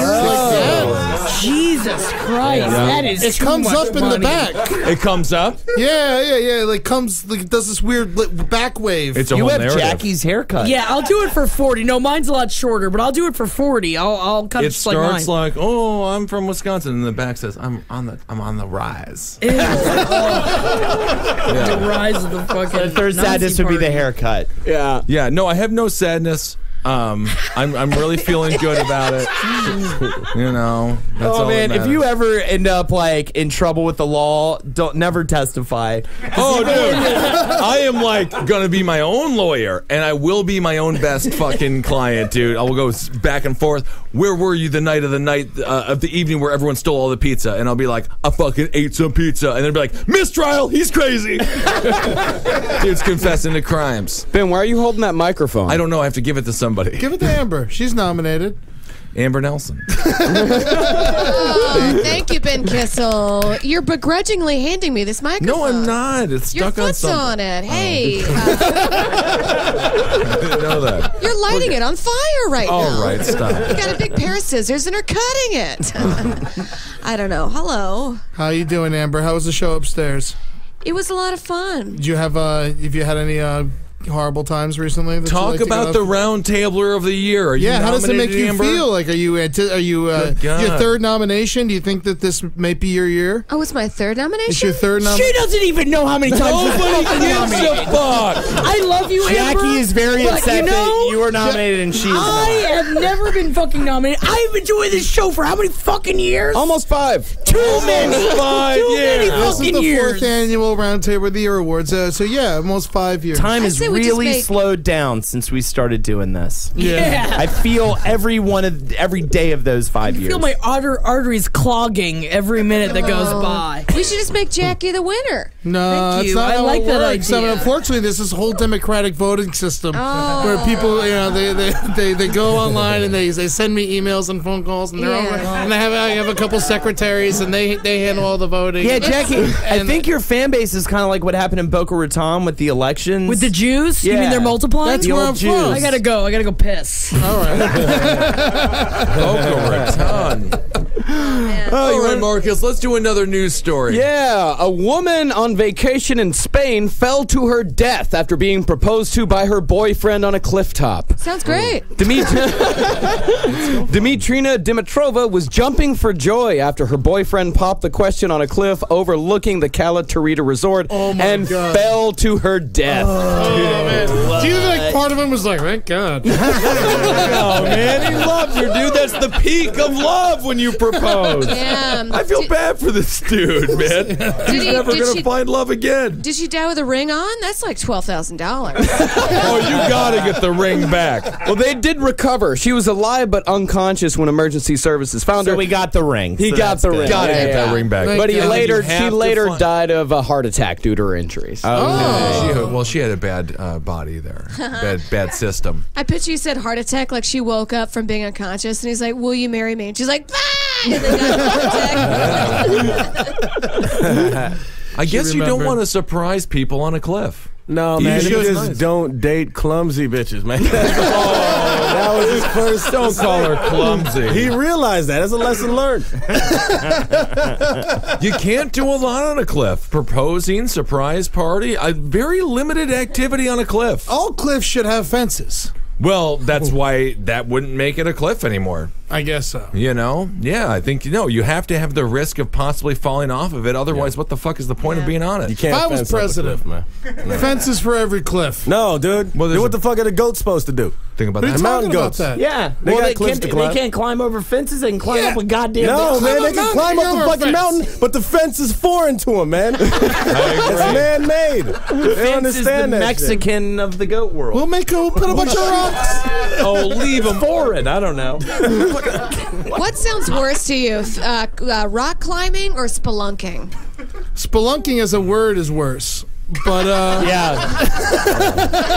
Jesus Christ, that is It too comes much up in the money. back. It comes up. Yeah. Like comes, like does this weird back wave. It's a You whole have narrative. Jackie's haircut. Yeah, I'll do it for 40. No, mine's a lot shorter, but I'll do it for 40. I'll cut it It just like mine. starts like, oh, I'm from Wisconsin, and the back says, I'm on the rise. Ew. The rise of the fucking. The third Nazi sadness would be the party. haircut. Yeah. Yeah, no, I have no sadness. I'm really feeling good about it. You know. That's Oh all man, that if you matters. ever end up like in trouble with the law, never testify. Oh, dude, I am like gonna be my own lawyer, and I will be my own best fucking client, dude. I will go back and forth. Where were you the night of the evening where everyone stole all the pizza? And I'll be like, I fucking ate some pizza, and they'll be like, mistrial, he's crazy. Dude's confessing to crimes. Ben, why are you holding that microphone? I don't know. I have to give it to somebody. Give it to Amber. She's nominated. Amber Nelson. Oh, thank you, Ben Kissel. You're begrudgingly handing me this microphone. No, I'm not. It's Your stuck on foot's something. on it. Hey, I didn't know that. you're lighting it on fire right now. All right, stop. You got a big pair of scissors and are cutting it. I don't know. Hello. How you doing, Amber? How was the show upstairs? It was a lot of fun. Did you have have you had any horrible times recently? that you Talk like to about get the off? Roundtabler of the Year. Are you Yeah, how does it make nominated, you Amber? feel? Like, are you Good God. your third nomination? Do you think that this may be your year? Oh, it's my third nomination? It's your third She nomination. doesn't even know how many times she's Nobody fucking gives a nominated. fuck. I love you, Amber. Jackie is very but upset you know, that you were nominated and she's I not. have never been fucking nominated. I've been doing this show for how many fucking years? Almost 5. Too many. 5 Too many years. This is fucking the years. 4th annual Roundtable of the Year Awards. So yeah, almost 5 years. Time I has say we just really make- slowed down since we started doing this. Yeah. I feel every day of those 5 I years. feel my arteries clogging every minute that goes by. We should just make Jackie the winner. No, Thank it's you. not I how like it that works. I mean, idea. unfortunately, this is a whole democratic voting system Oh. where people, they go online and they send me emails and phone calls and they're all, Yeah. and I have a couple secretaries and they handle all the voting. Yeah, Jackie, I And- think your fan base is kind of like what happened in Boca Raton with the elections. With the Jews? You Yeah. mean they're multiplying? That's the where old I'm Jews. from. I gotta go. piss. All right. Boca Raton. All right, Marcus, let's do another news story. Yeah, a woman on on vacation in Spain fell to her death after being proposed to by her boyfriend on a cliff top. Sounds great. Dimitrina Dimitrova was jumping for joy after her boyfriend popped the question on a cliff overlooking the Cala Tarita Resort and fell to her death. Man. Do you think part of him was like, thank God? Oh, man, he loves her, dude. That's the peak of love when you propose. Yeah. I feel bad for this dude, man. He's never going to find love again. Did she die with a ring on? That's like $12,000. Oh, you got to get the ring back. Well, they did recover. She was alive but unconscious when emergency services found her. So we got the ring. He got the ring. Got to get that ring back. But she later died of a heart attack due to her injuries. She had a bad body there. Bad system. I picture you said heart attack like she woke up from being unconscious and he's like, will you marry me? And she's like, bye! And then got a heart attack. I guess you don't want to surprise people on a cliff. No, man, you just don't date clumsy bitches, man. That was his first. Don't call her clumsy. He realized that. That's a lesson learned. You can't do a lot on a cliff. Proposing, surprise party, a very limited activity on a cliff. All cliffs should have fences. Well, that's why that wouldn't make it a cliff anymore. I guess so. You know? Yeah, I think, you have to have the risk of possibly falling off of it. Otherwise, what the fuck is the point of being on it? You can't if I was president, cliff, man. Fences for every cliff. No, dude. Well, what the fuck are the goats supposed to do? Think about What are that. you Mountain talking goats. about that? Yeah. They Can't climb over fences. They can climb up a goddamn No, man, they can climb up the over a fucking fence. mountain, but the fence is foreign to them, man. It's man-made. They don't Fence is understand the that Mexican of the goat world. We'll put a bunch of rocks. Oh, leave them. Foreign. I don't know. What sounds worse to you, rock climbing or spelunking? Spelunking as a word is worse. But Yeah.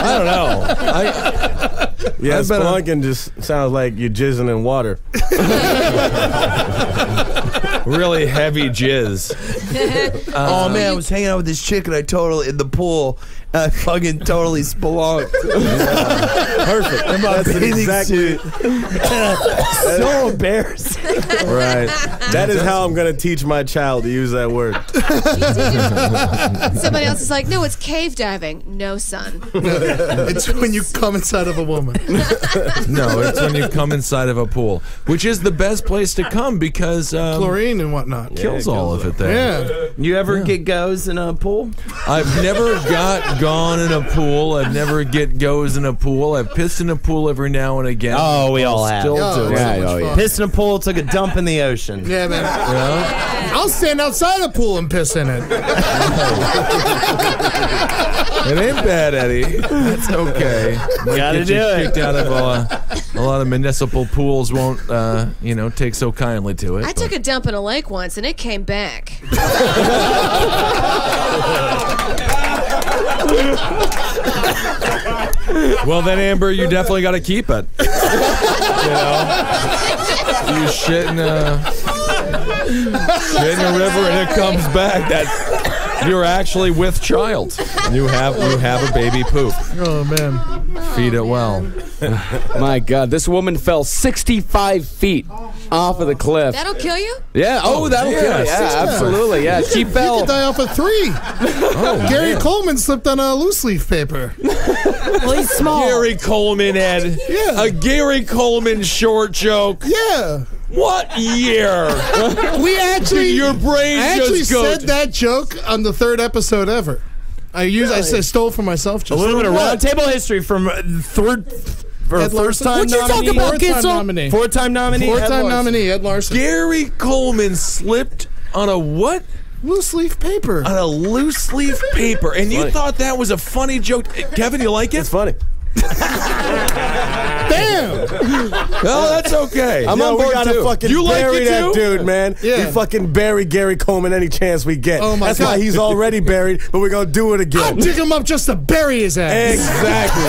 I don't know. Yeah, spelunking just sounds like you're jizzing in water. Really heavy jizz. Oh man, I was hanging out with this chick and I totally in the pool. I fucking totally spelunked. Perfect. In my bathing suit. So embarrassing. Right. That is how I'm going to teach my child to use that word. Somebody else is like, no, it's cave diving. No, son. it's when you come inside of a woman. No, it's when you come inside of a pool, which is the best place to come because chlorine and whatnot kills all of it there. Yeah. You ever get goes in a pool? I've never got gone in a pool. I've never get goes in a pool. I've pissed in a pool every now and again. Oh, we all have. Still do. Yeah. Pissed in a pool, took a dump in the ocean. Yeah, man. Yeah. I'll stand outside the pool and piss in it. It ain't bad, Eddie. That's okay. Gotta do it. Kicked out of a lot of municipal pools won't, take so kindly to it. I took a dump in a lake once and it came back. Well, then, Amber, you definitely got to keep it. You shit in a river and it comes back. That you're actually with child. You have a baby poop. Oh man. Feed it well. My God, this woman fell 65 feet off of the cliff. That'll kill you? Yeah. Oh, that'll kill you. Yeah, absolutely. Yeah, she fell. You could die off of 3. Gary Coleman slipped on a loose leaf paper. Well, he's small. Gary Coleman, Ed. Yeah. A Gary Coleman short joke. Yeah. What year? We actually, your brain just said that joke on the 3rd episode ever. I stole from myself. Just a little bit of roundtable history from first time What you talking about, Kissel? Four-time nominee. Four-time nominee, Ed Larson. Gary Coleman slipped on a what? Loose leaf paper. On a loose leaf paper. And you thought that was a funny joke. Kevin, you like it? It's funny. Damn! Well, that's okay. I'm on board too. Fucking you like bury it that too? dude, man. Yeah. We fucking bury Gary Coleman any chance we get. Oh my That's God. why he's already buried, but we're gonna do it again. I'll dig him up just to bury his ass. Exactly.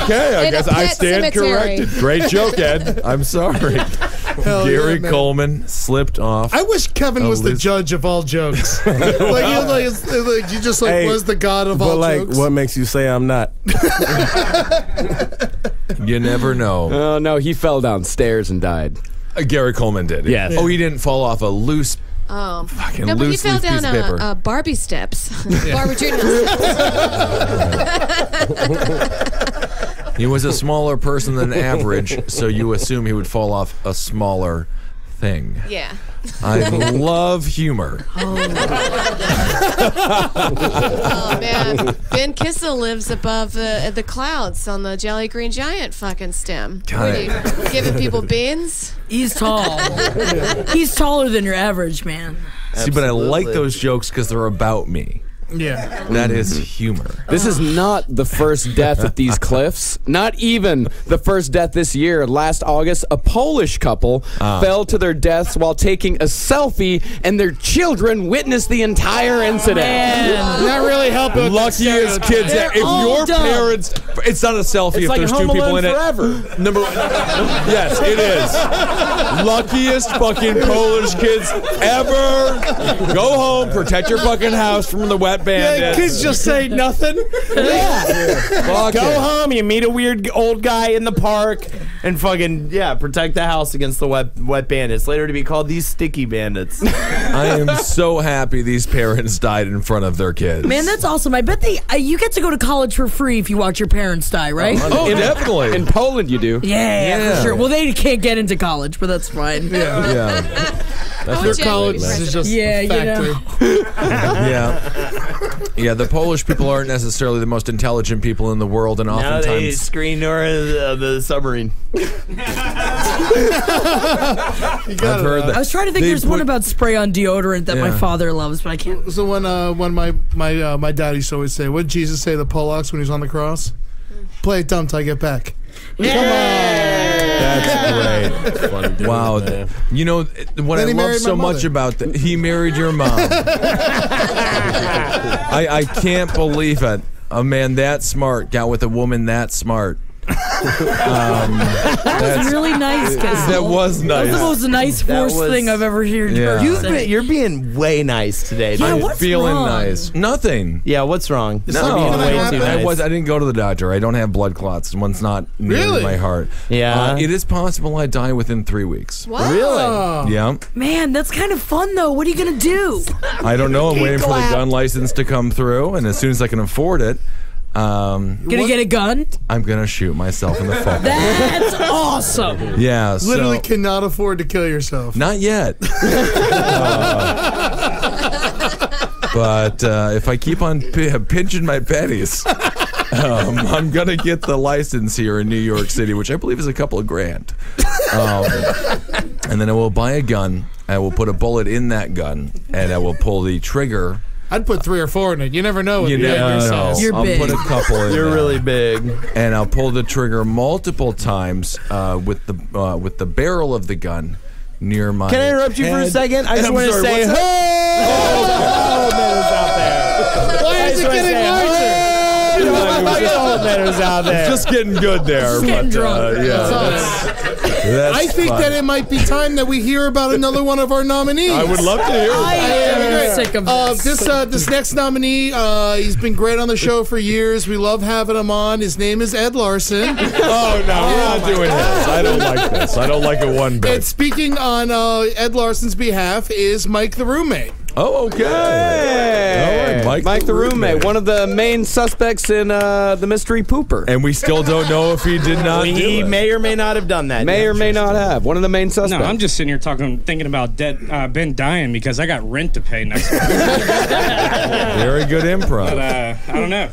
Okay, I In a guess I pet stand cemetery. corrected. Great joke, Ed. I'm sorry. Gary yeah, man. Coleman slipped off. I wish Kevin was the judge of all jokes. You just was the god of all but jokes. what makes you say I'm not? You never know. Oh, no, he fell downstairs and died. Gary Coleman did. Yes. Oh, he didn't fall off a loose Oh. Fucking No, but he loose fell leaf down piece of paper. Barbie steps. Barbie treatment. He was a smaller person than average, so you assume he would fall off a smaller thing. Yeah. I love humor. Oh man, Ben Kissel lives above the clouds on the Jelly Green Giant fucking stem. God. What are you giving people beans? He's tall. He's taller than your average man. See, but I like those jokes because they're about me. Yeah. That is humor. This is not the first death at these cliffs. Not even the first death this year. Last August, a Polish couple fell to their deaths while taking a selfie, and their children witnessed the entire incident. Not really helping with Luckiest kids. They're If all your dumb. parents, it's not a selfie It's if like there's Home two people Alone in it. forever. Yes, it is. Luckiest fucking Polish kids ever. Go home, protect your fucking house from the wet bandits. Kids just say nothing. Fuck Go it. home, you meet a weird old guy in the park, and fucking, protect the house against the wet bandits. Later to be called these sticky bandits. I am so happy these parents died in front of their kids. Man, that's awesome. I bet you get to go to college for free if you watch your parents die, right? Oh, definitely. In Poland, you do. Yeah, for sure. Well, they can't get into college, but that's fine. Yeah. How Their would you college be is president? just Yeah, a you factory. Yeah. Yeah, the Polish people aren't necessarily the most intelligent people in the world, and Now they oftentimes screen door the submarine. I've heard that. I was trying to think. They There's one about spray on deodorant that my Yeah. father loves, but I can't. So when my dad used to always say, "What did Jesus say to the Polacks when he was on the cross? Play it dumb till I get back." That's great. Funny dude, Wow. man. You know, what Then I he love married so my much mother. about that, he married your mom. I can't believe it. A man that smart got with a woman that smart. That was really nice, Kissel. That was That was the nice. most nice forced thing I've ever heard. Yeah. You're being way nice today. Yeah, dude. what's Feeling wrong? nice. Nothing. Yeah, what's wrong? No, You're being way too nice. I didn't go to the doctor. I don't have blood clots. One's not near Really? my heart. Yeah. It is possible I die within 3 weeks. What? Really? Yeah. Man, that's kind of fun though. What are you gonna do? I don't know. I'm waiting for the gun license to come through, and as soon as I can afford it, Gonna get a gun? I'm gonna shoot myself in the fucking. That's awesome. Yeah. Literally So, cannot afford to kill yourself. not yet. But if I keep on pinching my pennies, I'm gonna get the license here in New York City, which I believe is a couple of grand. And then I will buy a gun. I will put a bullet in that gun, and I will pull the trigger. I'd put 3 or 4 in it. You never know. You never know. You're I'll big. put a couple in. You're there. really big. And I'll pull the trigger multiple times with the barrel of the gun near my. Can I interrupt you for a head. second? I just I'm want to sorry, say, what's hey! out there. Why is it getting larger? Out there. It's just getting good there. Just getting drunk. That's I think fun. that it might be time that we hear about another one of our nominees. I would love to hear. I am sick of this. This next nominee, he's been great on the show for years. We love having him on. His name is Ed Larson. Oh no, we're not doing this. I don't like this. I don't like it one And bit. speaking on Ed Larson's behalf is Mike the roommate. Oh, okay. Hey, All right, Mike the roommate, one of the main suspects in the mystery pooper. And we still don't know if he did not. He may or may not have done that. May or may not have. One of the main suspects. No, I'm just sitting here thinking about Ben dying because I got rent to pay next month. Very good improv. But I don't know.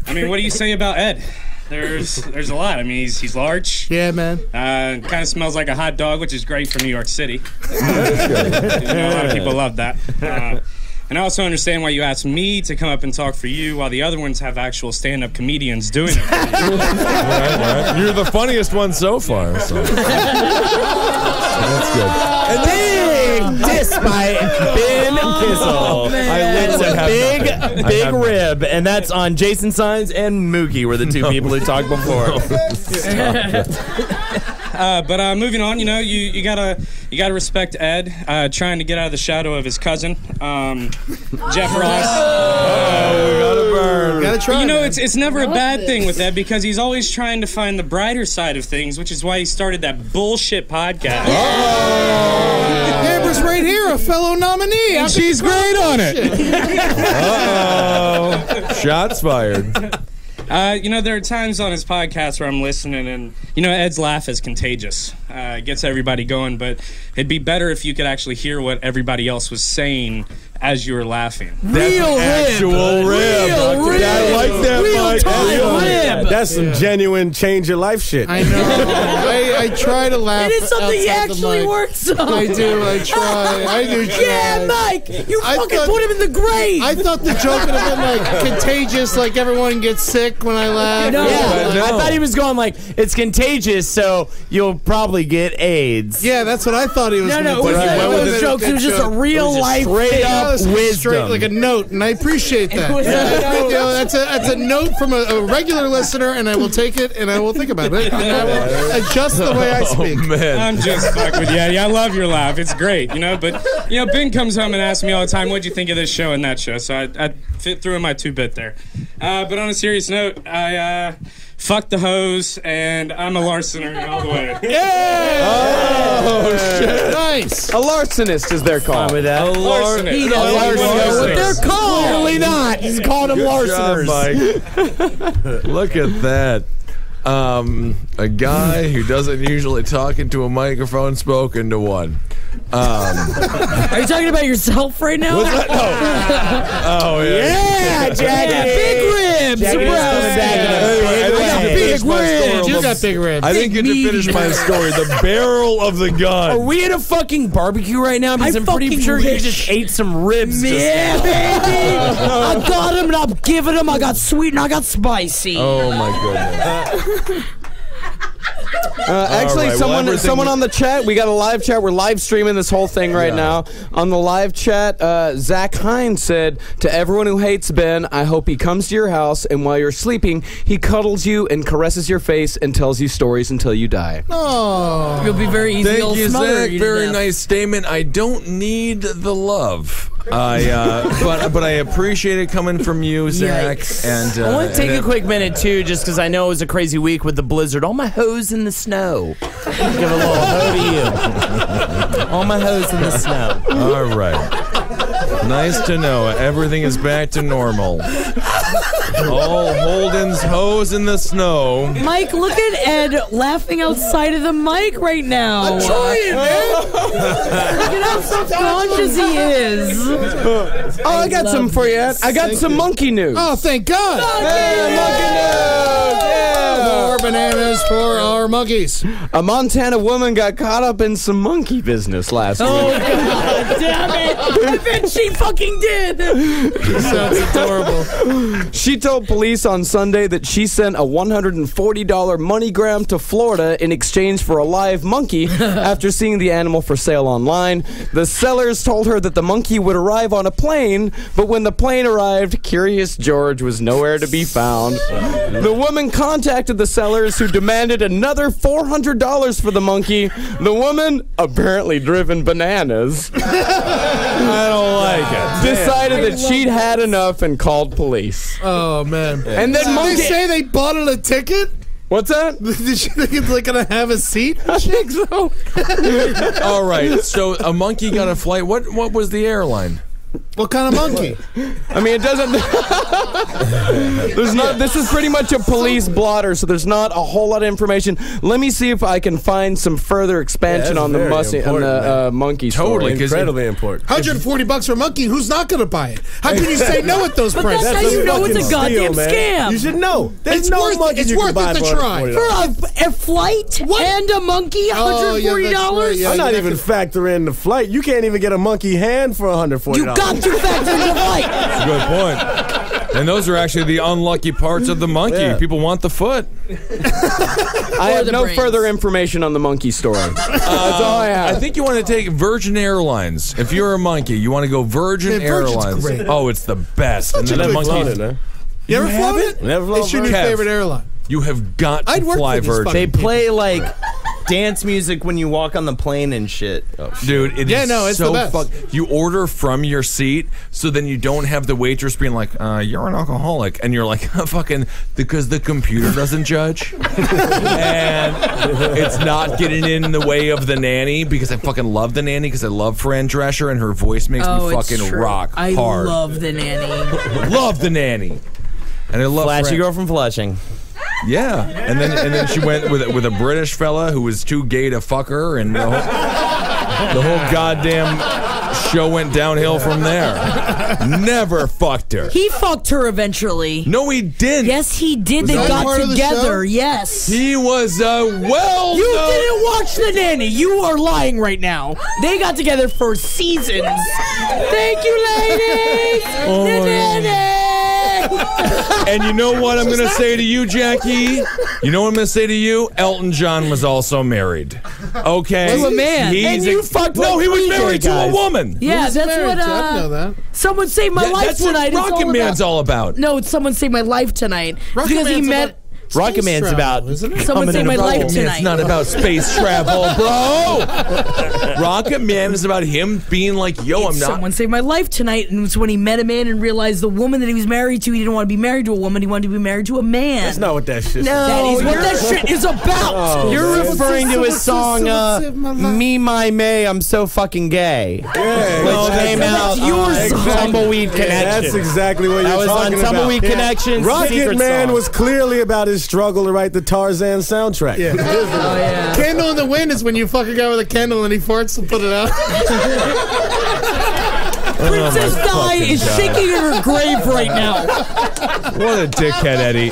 I mean, what do you say about Ed? There's a lot. I mean, he's large. Yeah, man. Kind of smells like a hot dog, which is great for New York City. A lot of people love that. And I also understand why you asked me to come up and talk for you, while the other ones have actual stand-up comedians doing it. Right. You're the funniest one so far. So. That's good. A big diss by Ben Kissel. That's a big rib, and that's on Jason Signs and Mookie were the two people who talked before. But moving on, you gotta respect Ed, trying to get out of the shadow of his cousin, Jeff Ross. Oh, we got to burn. gotta try. But you know, man. it's never a bad thing with Ed because he's always trying to find the brighter side of things, which is why he started that bullshit podcast. Amber's right here, a fellow nominee. And she's great on it. Uh-oh. Shots fired. You know, there are times on his podcast where I'm listening, and you know, Ed's laugh is contagious. It gets everybody going, but it'd be better if you could actually hear what everybody else was saying as you were laughing. Real actual rib. I like that, Mike. Rib. That's some genuine change your life shit. I know. I try to laugh. It is something he outside the actually mic. works on. I do. I try. I do try. Yeah, Mike, you fucking put him in the grave. I thought the joke would have been like contagious, like everyone gets sick when I laugh. No. I thought he was going like, it's contagious, so you'll probably get AIDS. Yeah, that's what I thought he was. No, gonna it do. wasn't one of those jokes. It was just a real life straight up wisdom. Straight, like a note, and I appreciate that. was You know, that's a note from a regular listener, and I will take it and I will think about it. And I will adjust the way I speak. Oh, man. I'm just fucking with you. Yeah, I love your laugh. It's great, you know. But you know, Ben comes home and asks me all the time, "What'd you think of this show and that show?" So I fit through in my 2-bit there. But on a serious note, I fuck the hose, and I'm a Larsoner all the way. Yeah! Oh, shit. Nice. A larcenist is their call. With that. A Larsoner. He doesn't know what they're called. Clearly not. He's called them larceners. Mike. Look at that. A guy who doesn't usually talk into a microphone spoke into one. Are you talking about yourself right now? What's that? No. Oh, yeah. Yeah, Jackie. Big ribs. Big ribs. You got big ribs. I didn't get to finish my story. The barrel of the gun. Are we at a fucking barbecue right now? Because I'm pretty sure you just ate some ribs. Yeah, baby. I got him and I'm giving him. I got sweet and I got spicy. Oh, my goodness. Actually, right, well, someone on the chat. We got a live chat. We're live streaming this whole thing right now. On the live chat, Zach Hines said, to everyone who hates Ben, I hope he comes to your house and while you're sleeping, he cuddles you and caresses your face and tells you stories until you die. Oh. You'll be very easy. Thank you, Zach. Very nice statement. I don't need the love. But I appreciate it coming from you, Zach. Yikes. And I want to take a quick minute too, just because I know it was a crazy week with the blizzard. All my hose in the snow. Give a little hoe to you. All my hose in the snow. All right. Nice to know. Everything is back to normal. All Holden's hose in the snow. Mike, look at Ed laughing outside of the mic right now. I'm trying, man. Look at how self-conscious he is. Oh, I got some for you, Ed. I got some monkey news. Oh, thank God. Monkey news. Yeah. More bananas for our monkeys. A Montana woman got caught up in some monkey business last week. Oh, God damn it. I bet she fucking did. Sounds adorable. She told police on Sunday that she sent a $140 MoneyGram to Florida in exchange for a live monkey after seeing the animal for sale online. The sellers told her that the monkey would arrive on a plane, but when the plane arrived, Curious George was nowhere to be found. The woman contacted the sellers, who demanded another $400 for the monkey. The woman, apparently driven bananas, I don't like it. decided that she'd had enough and called police. Oh, man. And then Did monkey... they say they bought it a ticket? What's that? Did you think it's like gonna have a seat? I think so. All right. So a monkey got a flight. What was the airline? What kind of monkey? I mean, it doesn't... There's not... This is pretty much a police blotter, so there's not a whole lot of information. Let me see if I can find some further expansion on the monkey story. Totally, incredibly important. $140 for a monkey. Who's not going to buy it? How can you say no at those But prices? that's how you know it's a goddamn man. scam. You should know. There's It's no worth it. monkeys It's you can worth buy it to for try. $140. For a flight and a monkey, $140? Oh, yeah, that's right, yeah. I'm not even factoring the flight. You can't even get a monkey hand for $140. You got to factor in the flight. That's a good point. And those are actually the unlucky parts of the monkey. Yeah. People want the foot. I have no further information on the monkey story. That's all I have. I think you want to take Virgin Airlines. If you're a monkey, you want to go Virgin Man, Virgin's Airlines. great. Oh, it's the best. Such a then good monkey. flight. You ever flown it? Never flown It's your new Virgin. favorite airline. You have got I'd to work fly for these Virgin. They play like dance music when you walk on the plane and shit. Dude, it is it's so the best. You order from your seat, so then you don't have the waitress being like, "You're an alcoholic," and you're like, "Fucking," because the computer doesn't judge, and it's not getting in the way of the nanny because I fucking love the nanny because I love Fran Drescher and her voice makes me fucking rock I hard. love the nanny. Love the nanny, and I love Flashy girl from Flushing. Yeah, and then she went with a British fella who was too gay to fuck her, and the whole goddamn show went downhill from there. Never fucked her. He fucked her eventually. No, he didn't. Yes, he did. They that got part of the together. show? Yes. He was well. You didn't watch The Nanny. You are lying right now. They got together for seasons. Thank you, ladies. The Nanny. And you know what I'm going to say to you, Jackie? You know what I'm going to say to you? Elton John was also married. Okay? To a man. And you fucked No, he was married to a woman. Yeah, Who's that's married what. to? I know that. Someone saved my life That's tonight. what Rocket Man's all about. No, it's Someone Saved My Life Tonight. Rocket Because he Man's met. about Rocket space Man's travel, about isn't it? Someone coming Saved in My a Life bubble. Tonight. It's not about space travel, bro. Rocket Man is about him being like, yo, I'm not. Someone Saved My Life Tonight, and it's when he met a man and realized the woman that he was married to, he didn't want to be married to a woman, he wanted to be married to a man. That's not what that shit. That is what that shit is about. You're referring to his song, Me, My, May, I'm So Fucking Gay. Which came out on Tumbleweed Connection. That's exactly what That you're was on talking about. Tumbleweed Connection's Rocket secret Man song. was clearly about his struggle to write the Tarzan soundtrack. Yeah. Oh, yeah. Candle in the wind is when you fuck a guy with a candle and he farts to put it out. Princess Di is shaking in her grave right now. What a dickhead, Eddie.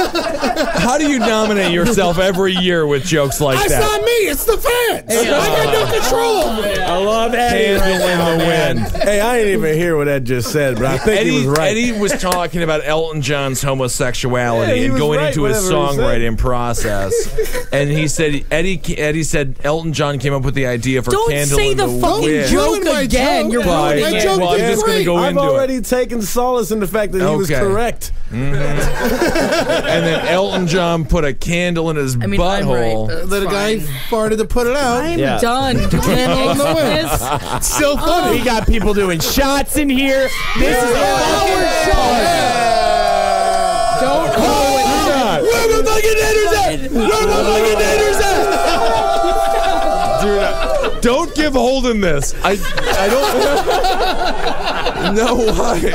How do you nominate yourself every year with jokes like That's that? not me, it's the fans. I got no control over it. I love Eddie. Candle in the wind. Hey, I didn't even hear what Ed just said, but I think he was right. Eddie was talking about Elton John's homosexuality Yeah, he and was going right, into his whatever he said. songwriting process. And he said Eddie said Elton John came up with the idea for Don't Candle say in the the fucking Wind. joke my again. joke. You're Well, ruining My it. joke well, I'm is just going to great. go I've into it. already taken solace in the fact that he was Okay. correct. And then Elton John put a candle in his I mean, butthole. I'm right. That a guy farted to put it out. I'm Yeah. done. Candle in the wind. This. It's still funny. We got people doing shots in here. This is a power show. Don't Where my fucking haters at? Where my fucking haters at? Dude, don't give Holden this. I don't. No way.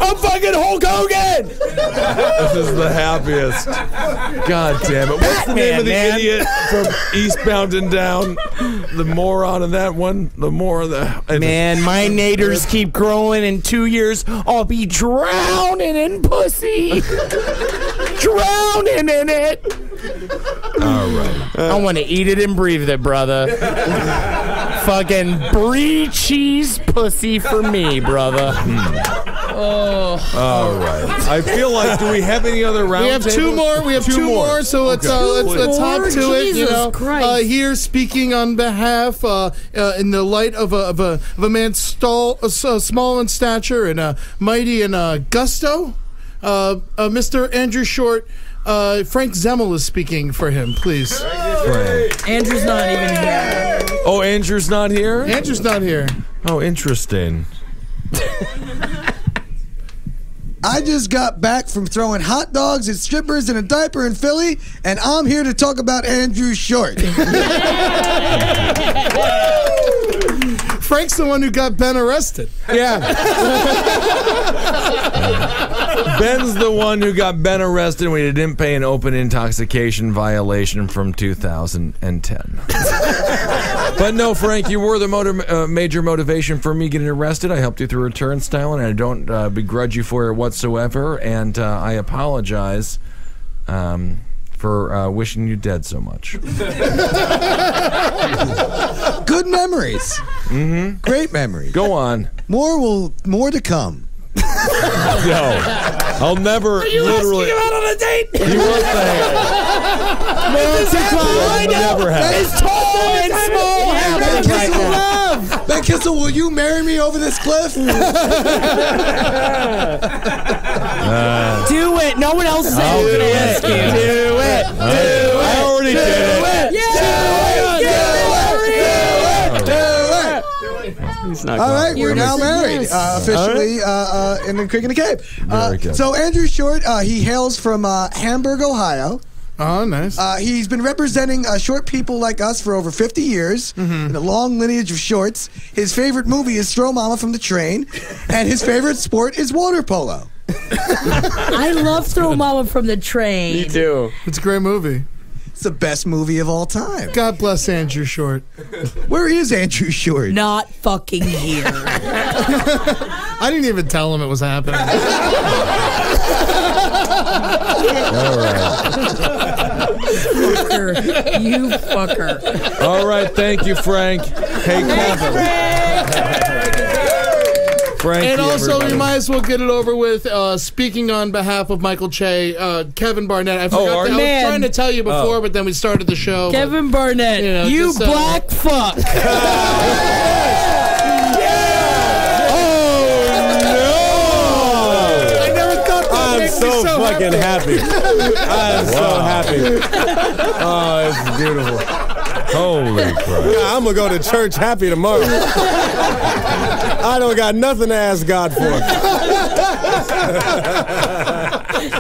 I'm fucking Hulk Hogan. This is the happiest. God damn it. What's the name of the idiot from Eastbound and Down? The moron of that one? The more of the. Man, my naders keep growing. In 2 years, I'll be drowning in pussy. Drowning in it. All right. I want to eat it and breathe it, brother. Fucking brie cheese pussy for me, brother. All right. I feel like, do we have any other round We have two more. We have two more. So let's let's hop to it. You know, here speaking on behalf, in the light of a man small in stature and mighty in gusto, Mr. Andrew Short. Frank Zemmel is speaking for him. Please. Andrew's not even here. Oh, Andrew's not here? Andrew's not here. Oh, interesting. I just got back from throwing hot dogs at strippers in a diaper in Philly, and I'm here to talk about Andrew Short. Frank's the one who got Ben arrested. Yeah. Ben's the one who got Ben arrested when he didn't pay an open intoxication violation from 2010. But no, Frank, you were the major motivation for me getting arrested. I helped you through a turnstile, and I don't begrudge you for it whatsoever. And I apologize for wishing you dead so much. Good memories. Mm-hmm. Great memories. Go on. More to come. No, I'll never literally. Out on a date? You were saying. Never have. It's tall and small. Ben Kissel, Ben Kissel, will you marry me over this cliff? Do it. No one else is going to ask you. Do it. I already did it. He's not All right, going. we're now married officially in the Creek in the Cave. So Andrew Short, he hails from Hamburg, Ohio. Oh, nice. He's been representing short people like us for over 50 years in a long lineage of shorts. His favorite movie is Throw Mama from the Train, and his favorite sport is water polo. I love Throw Mama from the Train. Me too. It's a great movie. It's the best movie of all time. God bless Andrew Short. Where is Andrew Short? Not fucking here. I didn't even tell him it was happening. All right. Fucker. You fucker. All right. Thank you, Frank. Hey, Kevin. Frank. And also, we might as well get it over with. Speaking on behalf of Michael Che, Kevin Barnett. I forgot. I was trying to tell you before, but then we started the show. Kevin Barnett, you just, black fuck. I'm so fucking happy. I'm so happy. Oh, it's beautiful. Holy crap. Yeah, I'm going to go to church happy tomorrow. I don't got nothing to ask God for.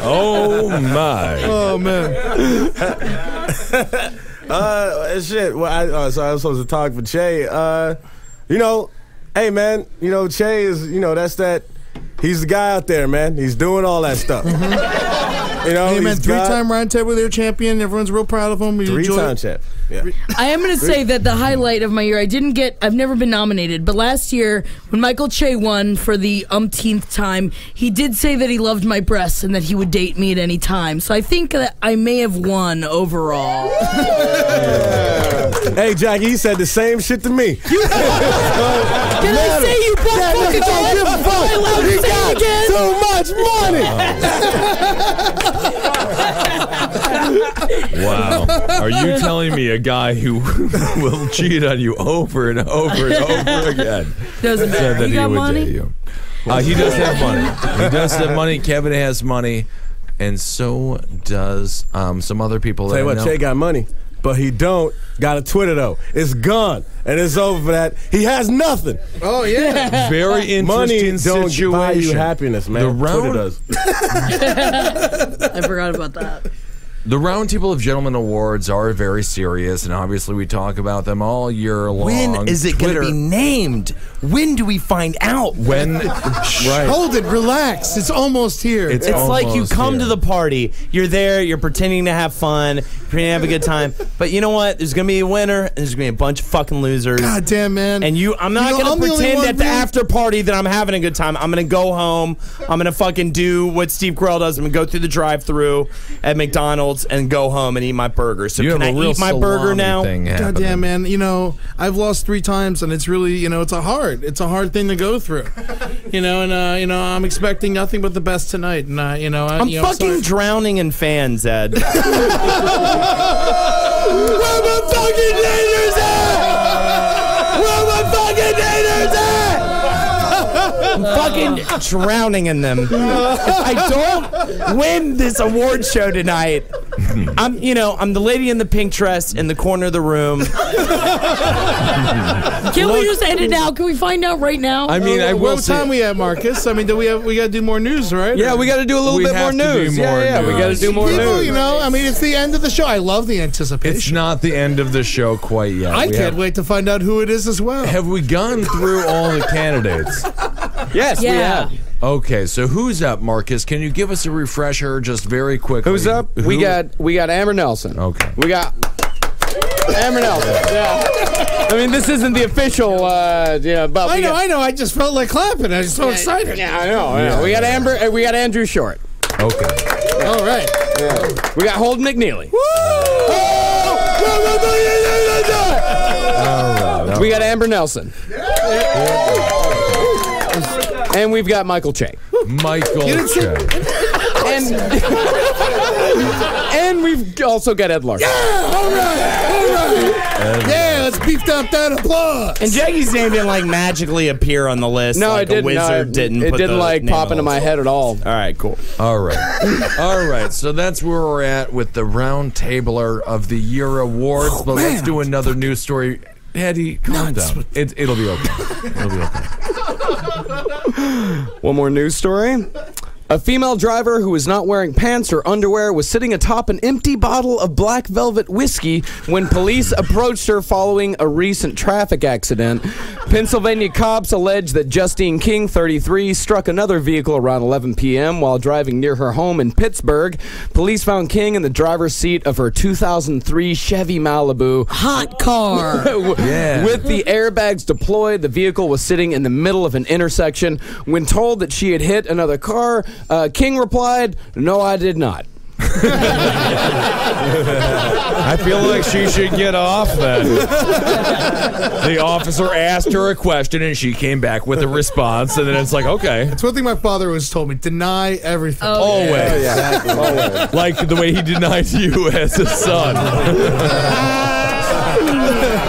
Oh, my. Oh, man. Shit. Well, so I was supposed to talk for Che. Hey, man, Che is, that's that. He's the guy out there, man. He's doing all that stuff. Hey, man, three-time Roundtable of their champion. Everyone's real proud of him. Three-time champ. Yeah. I am going to say that the highlight of my year, I've never been nominated, but last year when Michael Che won for the umpteenth time, he did say that he loved my breasts and that he would date me at any time. So I think that I may have won overall. Hey, Jackie, he said the same shit to me. Can I say you black fuck again? Give a fuck. He got too much money. Wow. Are you telling me a guy who will cheat on you over and over and over again doesn't matter. said that He got would money? date you? He does have money. He does have money. Kevin has money. And so does some other people that Tell you I what, know. Che got money, but he don't got a Twitter, though. It's gone, and it's over for that. He has nothing. Oh, yeah. Very interesting Money don't situation. buy you happiness, man. Twitter does. I forgot about that. The Roundtable of Gentlemen Awards are very serious, and obviously we talk about them all year long. When is it going to be named? When do we find out? When? Right. Hold it. Relax. It's almost here. It's like you come to the party, you're there, you're pretending to have fun, you're pretending to have a good time, but you know what? There's going to be a winner, and there's going to be a bunch of fucking losers. God damn, man. And I'm not going to pretend at the after party that I'm having a good time. I'm going to go home. I'm going to fucking do what Steve Carell does. I'm going to go through the drive-thru at McDonald's and go home and eat my burger. So can I eat my burger now? God damn, man. I've lost 3 times, and it's really, it's a hard thing to go through. And I'm expecting nothing but the best tonight. And I'm fucking drowning in fans, Ed. Where my fucking daters at? Where my fucking daters at? I'm fucking drowning in them. If I don't win this award show tonight, I'm the lady in the pink dress in the corner of the room. Can we just end it now? Can we find out right now? I mean, I will What time we at, Marcus? I mean, we got to do more news, right? Yeah, we got to do a little bit more news. We got to do more news. It's the end of the show. I love the anticipation. It's not the end of the show quite yet. I can't wait to find out who it is as well. Have we gone through all the candidates? Yes, we have. Okay, so who's up, Marcus? Can you give us a refresher just very quickly? Who's up? We got Amber Nelson. Okay. We got Amber Nelson. Yeah. I mean, this isn't the official, but I know. I just felt like clapping. I was so excited. Yeah, I know. We got Amber. We got Andrew Short. Okay. All right. Yeah. We got Holden McNeely. All right. We got Amber Nelson. And we've got Michael Che. Michael Che. And we've also got Ed Larson. Yeah, all right. Yeah, let's beef up that applause. And Jackie's name didn't magically appear on the list. No, like it didn't. A wizard didn't. It put didn't the name pop on into the my list. head at all. All right, cool. All right. All right. So that's where we're at with the Roundtabler of the Year awards. But let's do another news story Eddie, calm down. It'll be okay. It'll be okay. One more news story. A female driver who was not wearing pants or underwear was sitting atop an empty bottle of black velvet whiskey when police approached her following a recent traffic accident. Pennsylvania cops allege that Justine King, 33, struck another vehicle around 11 p.m. while driving near her home in Pittsburgh. Police found King in the driver's seat of her 2003 Chevy Malibu. Hot car. Yeah. With the airbags deployed, the vehicle was sitting in the middle of an intersection. When told that she had hit another car, King replied, "No, I did not." I feel like she should get off then. The officer asked her a question and she came back with a response, and then it's like, okay. It's one thing my father always told me: deny everything. Always. Yeah. Always. Like the way he denied you as a son.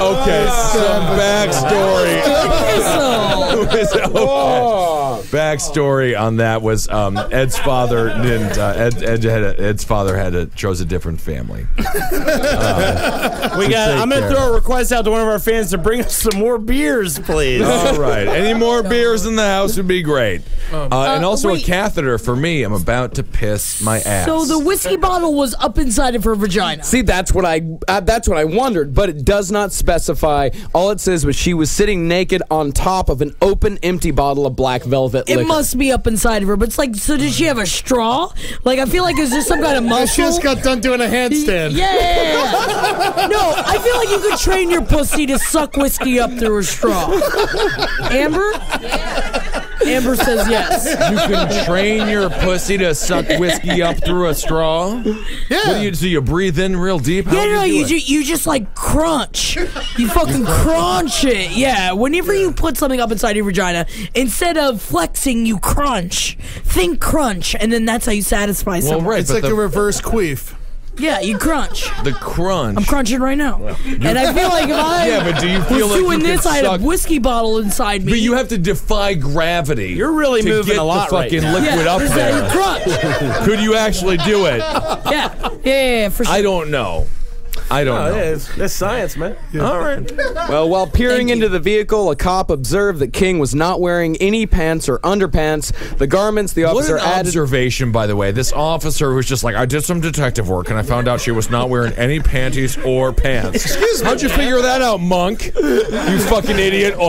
Okay, some backstory. Backstory on that was Ed's father didn't. Ed's father chose a different family. I'm gonna throw a request out to one of our fans to bring us some more beers, please. All right, any more beers in the house would be great. And also a catheter for me. I'm about to piss my ass. So the whiskey bottle was up inside of her vagina. See, that's what I wondered, but it does not specify. All it says was she was sitting naked on top of an open, empty bottle of black velvet liquor. It must be up inside of her, but it's like, so did she have a straw? Like, I feel like, is there some kind of muscle? She just got done doing a handstand. Yeah. No, I feel like you could train your pussy to suck whiskey up through a straw. Amber? Yeah. Amber says yes. You can train your pussy to suck whiskey up through a straw? Yeah. What do you do? You breathe in real deep? How do you do it? You just like crunch. You fucking crunch it. Yeah. Whenever you put something up inside your vagina, instead of flexing, you crunch. Think crunch, and then that's how you satisfy someone. Right, it's like a reverse queef. Yeah, you crunch. The crunch. I'm crunching right now. And I feel like if I but do you feel was like doing you this, could I had suck- a whiskey bottle inside me. But you have to defy gravity. You're really to moving get a lot the right fucking now. liquid up You there. crunch. Could you actually do it? Yeah, for sure. I don't know. I don't know. Yeah, it's science, man. All right. Well, while peering into the vehicle, a cop observed that King was not wearing any pants or underpants. The garments the officer What an added. observation, by the way. This officer was just like, I did some detective work, and I found out she was not wearing any panties or pants. Excuse me. How'd you figure that out, monk? You fucking idiot. Oh,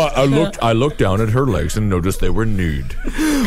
I looked down at her legs and noticed they were nude.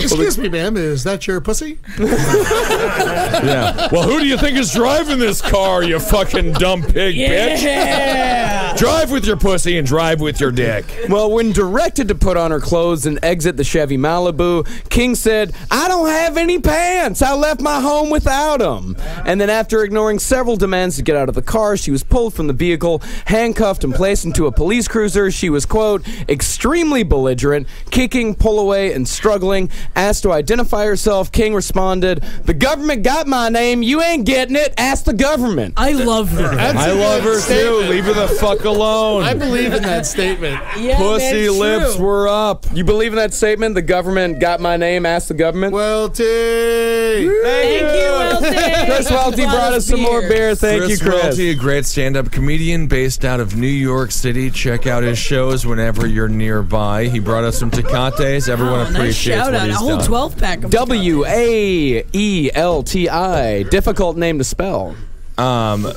Excuse me, ma'am. Is that your pussy? Yeah. Well, who do you think is driving this car, you fucking dumb pig bitch? Drive with your pussy and drive with your dick. Well, when directed to put on her clothes and exit the Chevy Malibu, King said, "I don't have any pants. I left my home without them." And then after ignoring several demands to get out of the car, she was pulled from the vehicle, handcuffed, and placed into a police cruiser. She was, quote, extremely belligerent, kicking, pull away, and struggling. Asked to identify herself, King responded, "The government got my name. You ain't getting it. Ask the government." I love her. I love her too. Leave her the fuck alone. I believe in that statement. Yeah, Pussy man, lips true. were up. You believe in that statement? The government got my name. Ask the government. Welty. Thank you, Welty. Chris Welty brought us some more beer. Thank you, Chris. Welty, a great stand-up comedian based out of New York City. Check out his shows whenever you're nearby. He brought us some Tecates. Everyone Nice appreciates shout what out. he's A whole done. 12-pack of Waelti. Difficult name to spell. Okay.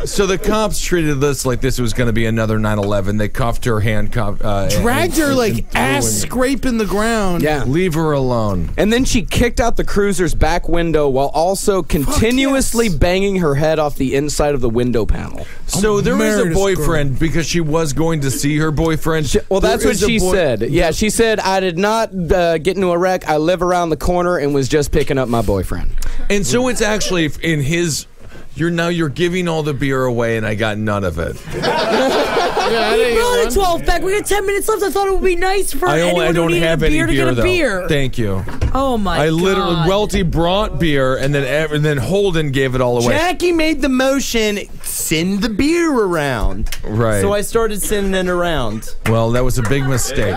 So the cops treated this like this was going to be another 9/11. They cuffed her, handcuffed, Dragged her like ass scraping the ground. Yeah. Leave her alone. And then she kicked out the cruiser's back window while also continuously banging her head off the inside of the window panel. So there was a boyfriend because she was going to see her boyfriend. Well, that's There what is a she boy- said. Yeah, she said, "I did not get into a wreck. I live around the corner and was just picking up my boyfriend." And so it's actually in his. You're giving all the beer away, and I got none of it. We brought a 12-pack. We got 10 minutes left. I thought it would be nice for anyone I don't who needed have a any beer to beer get a though. beer. Thank you. Oh my god! I literally Welty brought beer, and then Holden gave it all away. Jackie made the motion, send the beer around. Right. So I started sending it around. Well, that was a big mistake.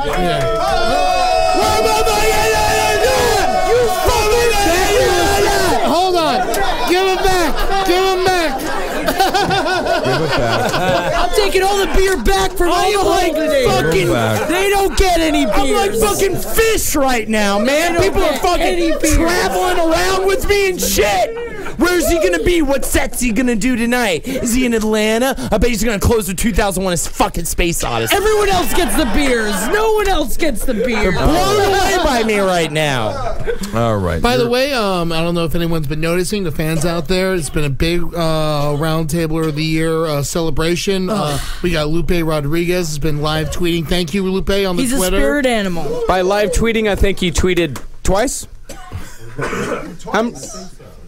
Hold on. Give him back. Give him back. Give it back. I'm taking taking all the beer back from all the fucking. They don't get any beers. I'm like fucking fish right now, man. People are fucking traveling around with me and shit. Where's he gonna be? What set's he gonna do tonight? Is he in Atlanta? I bet he's gonna close with 2001 as fucking Space Odyssey. Everyone else gets the beers. No one else gets the beer. Blown away by me right now. All right. By the way, I don't know if anyone's been noticing, the fans out there, it's been a big Roundtable of the Year celebration. We got Lupe Rodriguez has been live tweeting. Thank you, Lupe, on the He's Twitter. a spirit animal. By live tweeting, I think he tweeted twice.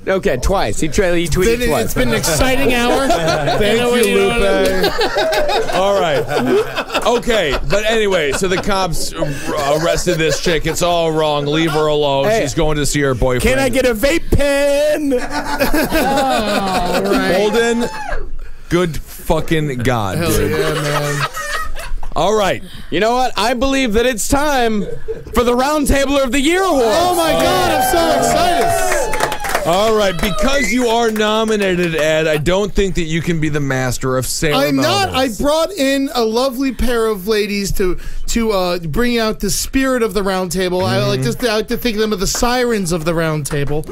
Okay, twice. He tweeted twice. It's been an exciting hour. Thank you, Lupe. All right. Okay, but anyway, so the cops arrested this chick. It's all wrong. Leave her alone. Hey. She's going to see her boyfriend. Can I get a vape pen? Holden, good fucking God, dude. Yeah, man. All right. You know what? I believe that it's time for the Roundtable of the Year award. Oh my God, I'm so excited. All right, because you are nominated, Ed, I don't think that you can be the master of ceremonies. I'm not. I brought in a lovely pair of ladies to bring out the spirit of the round table. I like to think of them as the sirens of the round table.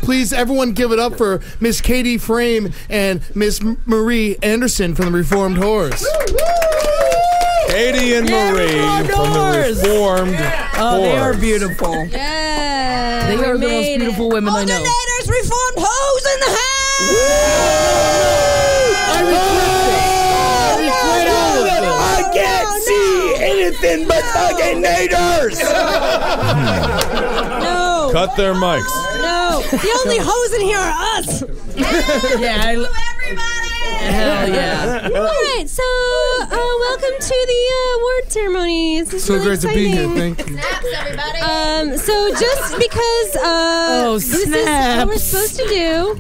Please, everyone, give it up for Miss Katie Frame and Miss Marie Anderson from the Reformed Whores. Katie and Marie from the Reformed Oh, they are Whores. beautiful. Yeah. They are the most beautiful women I know. Alternators, reformed hoes in the house. I can't see anything but fucking naders. No. Cut their mics. No. The only hoes in here are us. Yeah. Hell yeah. All right, so welcome to the award ceremonies. This is So really great to be here. exciting. Thank you. So just because this is what we're supposed to do,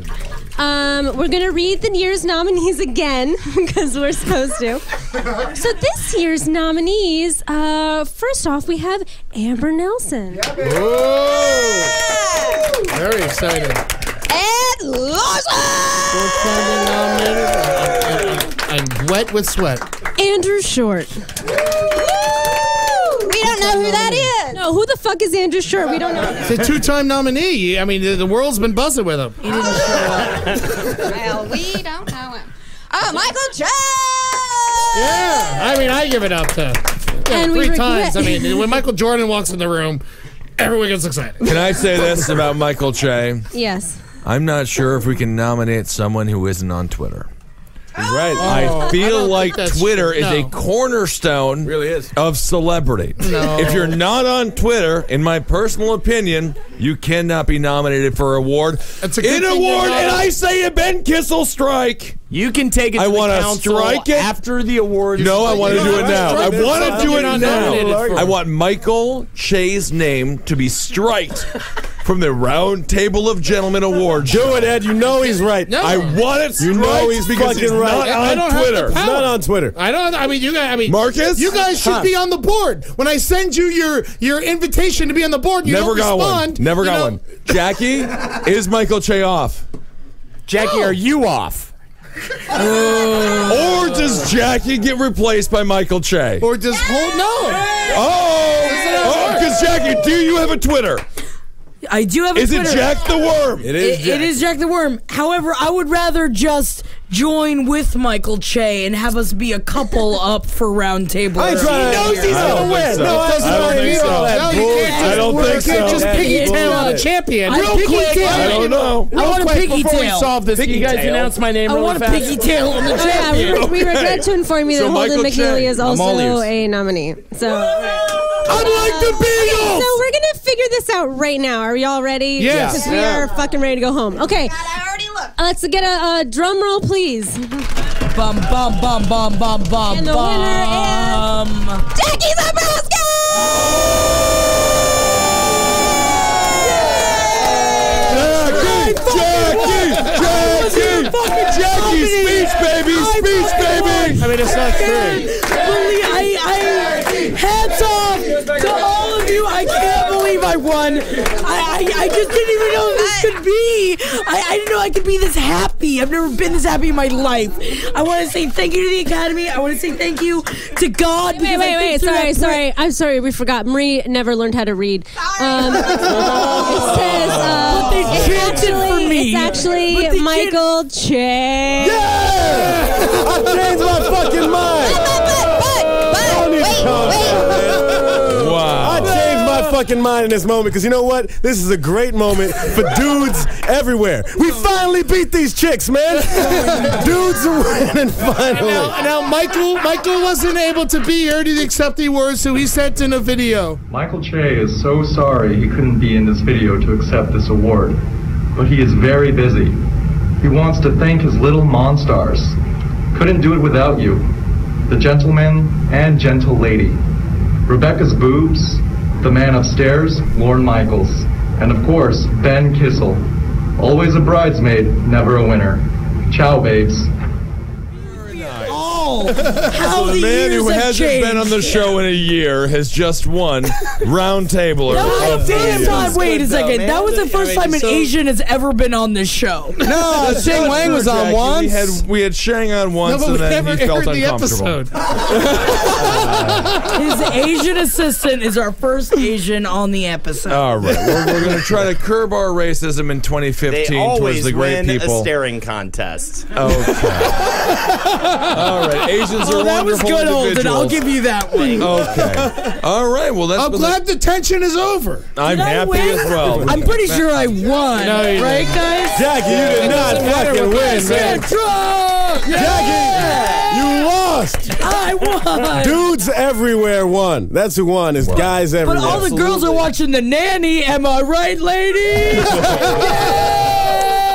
we're going to read the year's nominees again because we're supposed to. So this year's nominees, first off, we have Amber Nelson. Very exciting. Ed Larson. I'm wet with sweat. Andrew Short. We don't know who that is. No, who the fuck is Andrew Short? We don't know. It's a two-time nominee. I mean, the world's been buzzing with him. He didn't show up. Well, we don't know him. Michael J. Yeah, I mean, I give it up to And we 3 times. I regret- mean, when Michael Jordan walks in the room, everyone gets excited. Can I say this about Michael Che? Yes. I'm not sure if we can nominate someone who isn't on Twitter. He's right. I feel like Twitter is a No. cornerstone Really is. of celebrity. No. If you're not on Twitter, in my personal opinion, you cannot be nominated for an award. That's a good An thing award, you're not and on. I say a Ben Kissel strike. You can take it to I the wanna council strike it. after the awards. No, I want to do it now. I want to do it nominated now. for. I want Michael Che's name to be striked from the Roundtable of Gentlemen Awards. Do it, Ed. You know he's right. No. I want it You striked know he's because fucking he's right. not I on don't have Twitter. the He's power. not on Twitter. I mean, you guys. I mean, Marcus? you guys should Huh. be on the board. When I send you your invitation to be on the board, you Never don't got respond. one. Never you got know. one. Jackie, is Michael Che off? Jackie, are you off? Or does Jackie get replaced by Michael Che? Or just hold no. Because Jackie, do you have a Twitter? I do have a Is it Twitter. Jack the Worm? It is. It is Jack the Worm. However, I would rather just join with Michael Che and have us be a couple up for Roundtable. I ain't trying to- He knows he's I don't gonna think win. so. No, I don't think so. No, you can't just, I don't think you can't so. just piggy tail on a champion. Real quick, I don't know. I want a piggy Before we tail. solve this, can you guys announce my name I really want a fast? piggy tail on the Oh, yeah, champion. we regret to inform you So that Holden Michael Che. McNeely is I'm all also ears. a nominee. So, I'm like the Beatles! so we're gonna figure this out right now. Are y'all ready? Yes. Because we are fucking ready to go home. Okay. I already looked. Let's get a drum roll, please. Bum bum bum bum bum bum And the winner is Jackie Zebrowski. Jackie, speech, baby, speech, baby. I mean, it's not true. Hats off to all of you. I can't believe I I won. I just didn't even know this could be. I didn't know I could be this happy. I've never been this happy in my life. I want to say thank you to the Academy. I want to say thank you to God. Wait. Sorry. I'm sorry. We forgot. Marie never learned how to read. It says, but they chanted for me. It's actually Michael Che. Yeah! I changed my fucking mind. Wow. I changed my fucking mind in this moment because you know what? This is a great moment for dudes everywhere. We finally beat these chicks, man. Dudes are winning finally. Now Michael wasn't able to be here to accept the award, so he sent in a video. Michael Che is so sorry he couldn't be in this video to accept this award, but he is very busy. He wants to thank his little monstars. Couldn't do it without you. The gentleman and gentle lady. Rebecca's boobs, the man upstairs, Lorne Michaels, and of course, Ben Kissel. Always a bridesmaid, never a winner. Ciao, babes. How the the man years who have hasn't been on the changed. show in a year has just won Roundtable. That was the first time. Wait a second. That was the first time an Asian has ever been on this show. No, Shang Wang was on once. We had Shang on once, No, but and we then never he felt aired the uncomfortable. episode. His Asian assistant is our first Asian on the episode. All right, we're going to try to curb our racism in 2015 They towards always the great win people. a staring contest. Okay. All right, Asians are that was wonderful good, Holden. I'll individuals. give you that one. Okay. All right. Well, that's I'm glad the tension is over. I'm Did I happy win? as well. I'm pretty sure I won. No, you right, didn't. guys? Jackie, you did not fucking win, man. Jackie, you lost. I won. Dudes everywhere won. That's who won. Is guys But everywhere. all the girls are watching The Nanny. Am I right, ladies?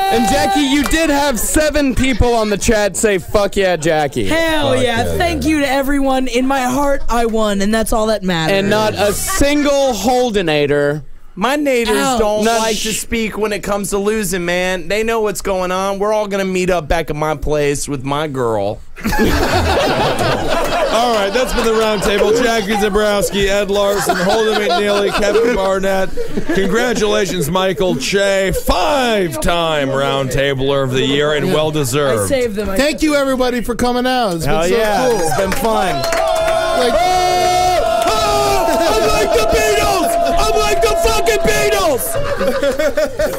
And Jackie, you did have 7 people on the chat say, fuck yeah, Jackie. Hell yeah. Thank you to everyone. In my heart, I won, and that's all that matters. And not a single Holdenator. My naders Ouch. don't None- like to speak when it comes to losing, man. They know what's going on. We're all going to meet up back at my place with my girl. All right, that's been the Roundtable. Jackie Zebrowski, Ed Larson, Holden McNeely, Kevin Barnett. Congratulations, Michael Che, 5-time Roundtabler of the Year, and well I deserved. saved them. Thank you, everybody, for coming out. It's been Hell so yeah. cool. It's been fun. Like, I'm like the Beatles! I'm like the fucking Beatles!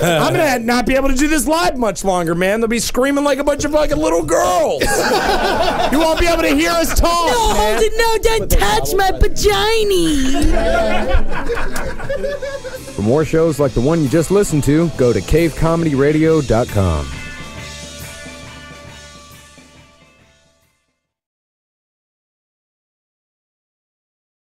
I'm gonna not be able to do this live much longer, man. They'll be screaming like a bunch of fucking little girls. You won't be able to hear us talk, No, man. Holden, no, don't touch my vagina. For more shows like the one you just listened to, go to cavecomedyradio.com.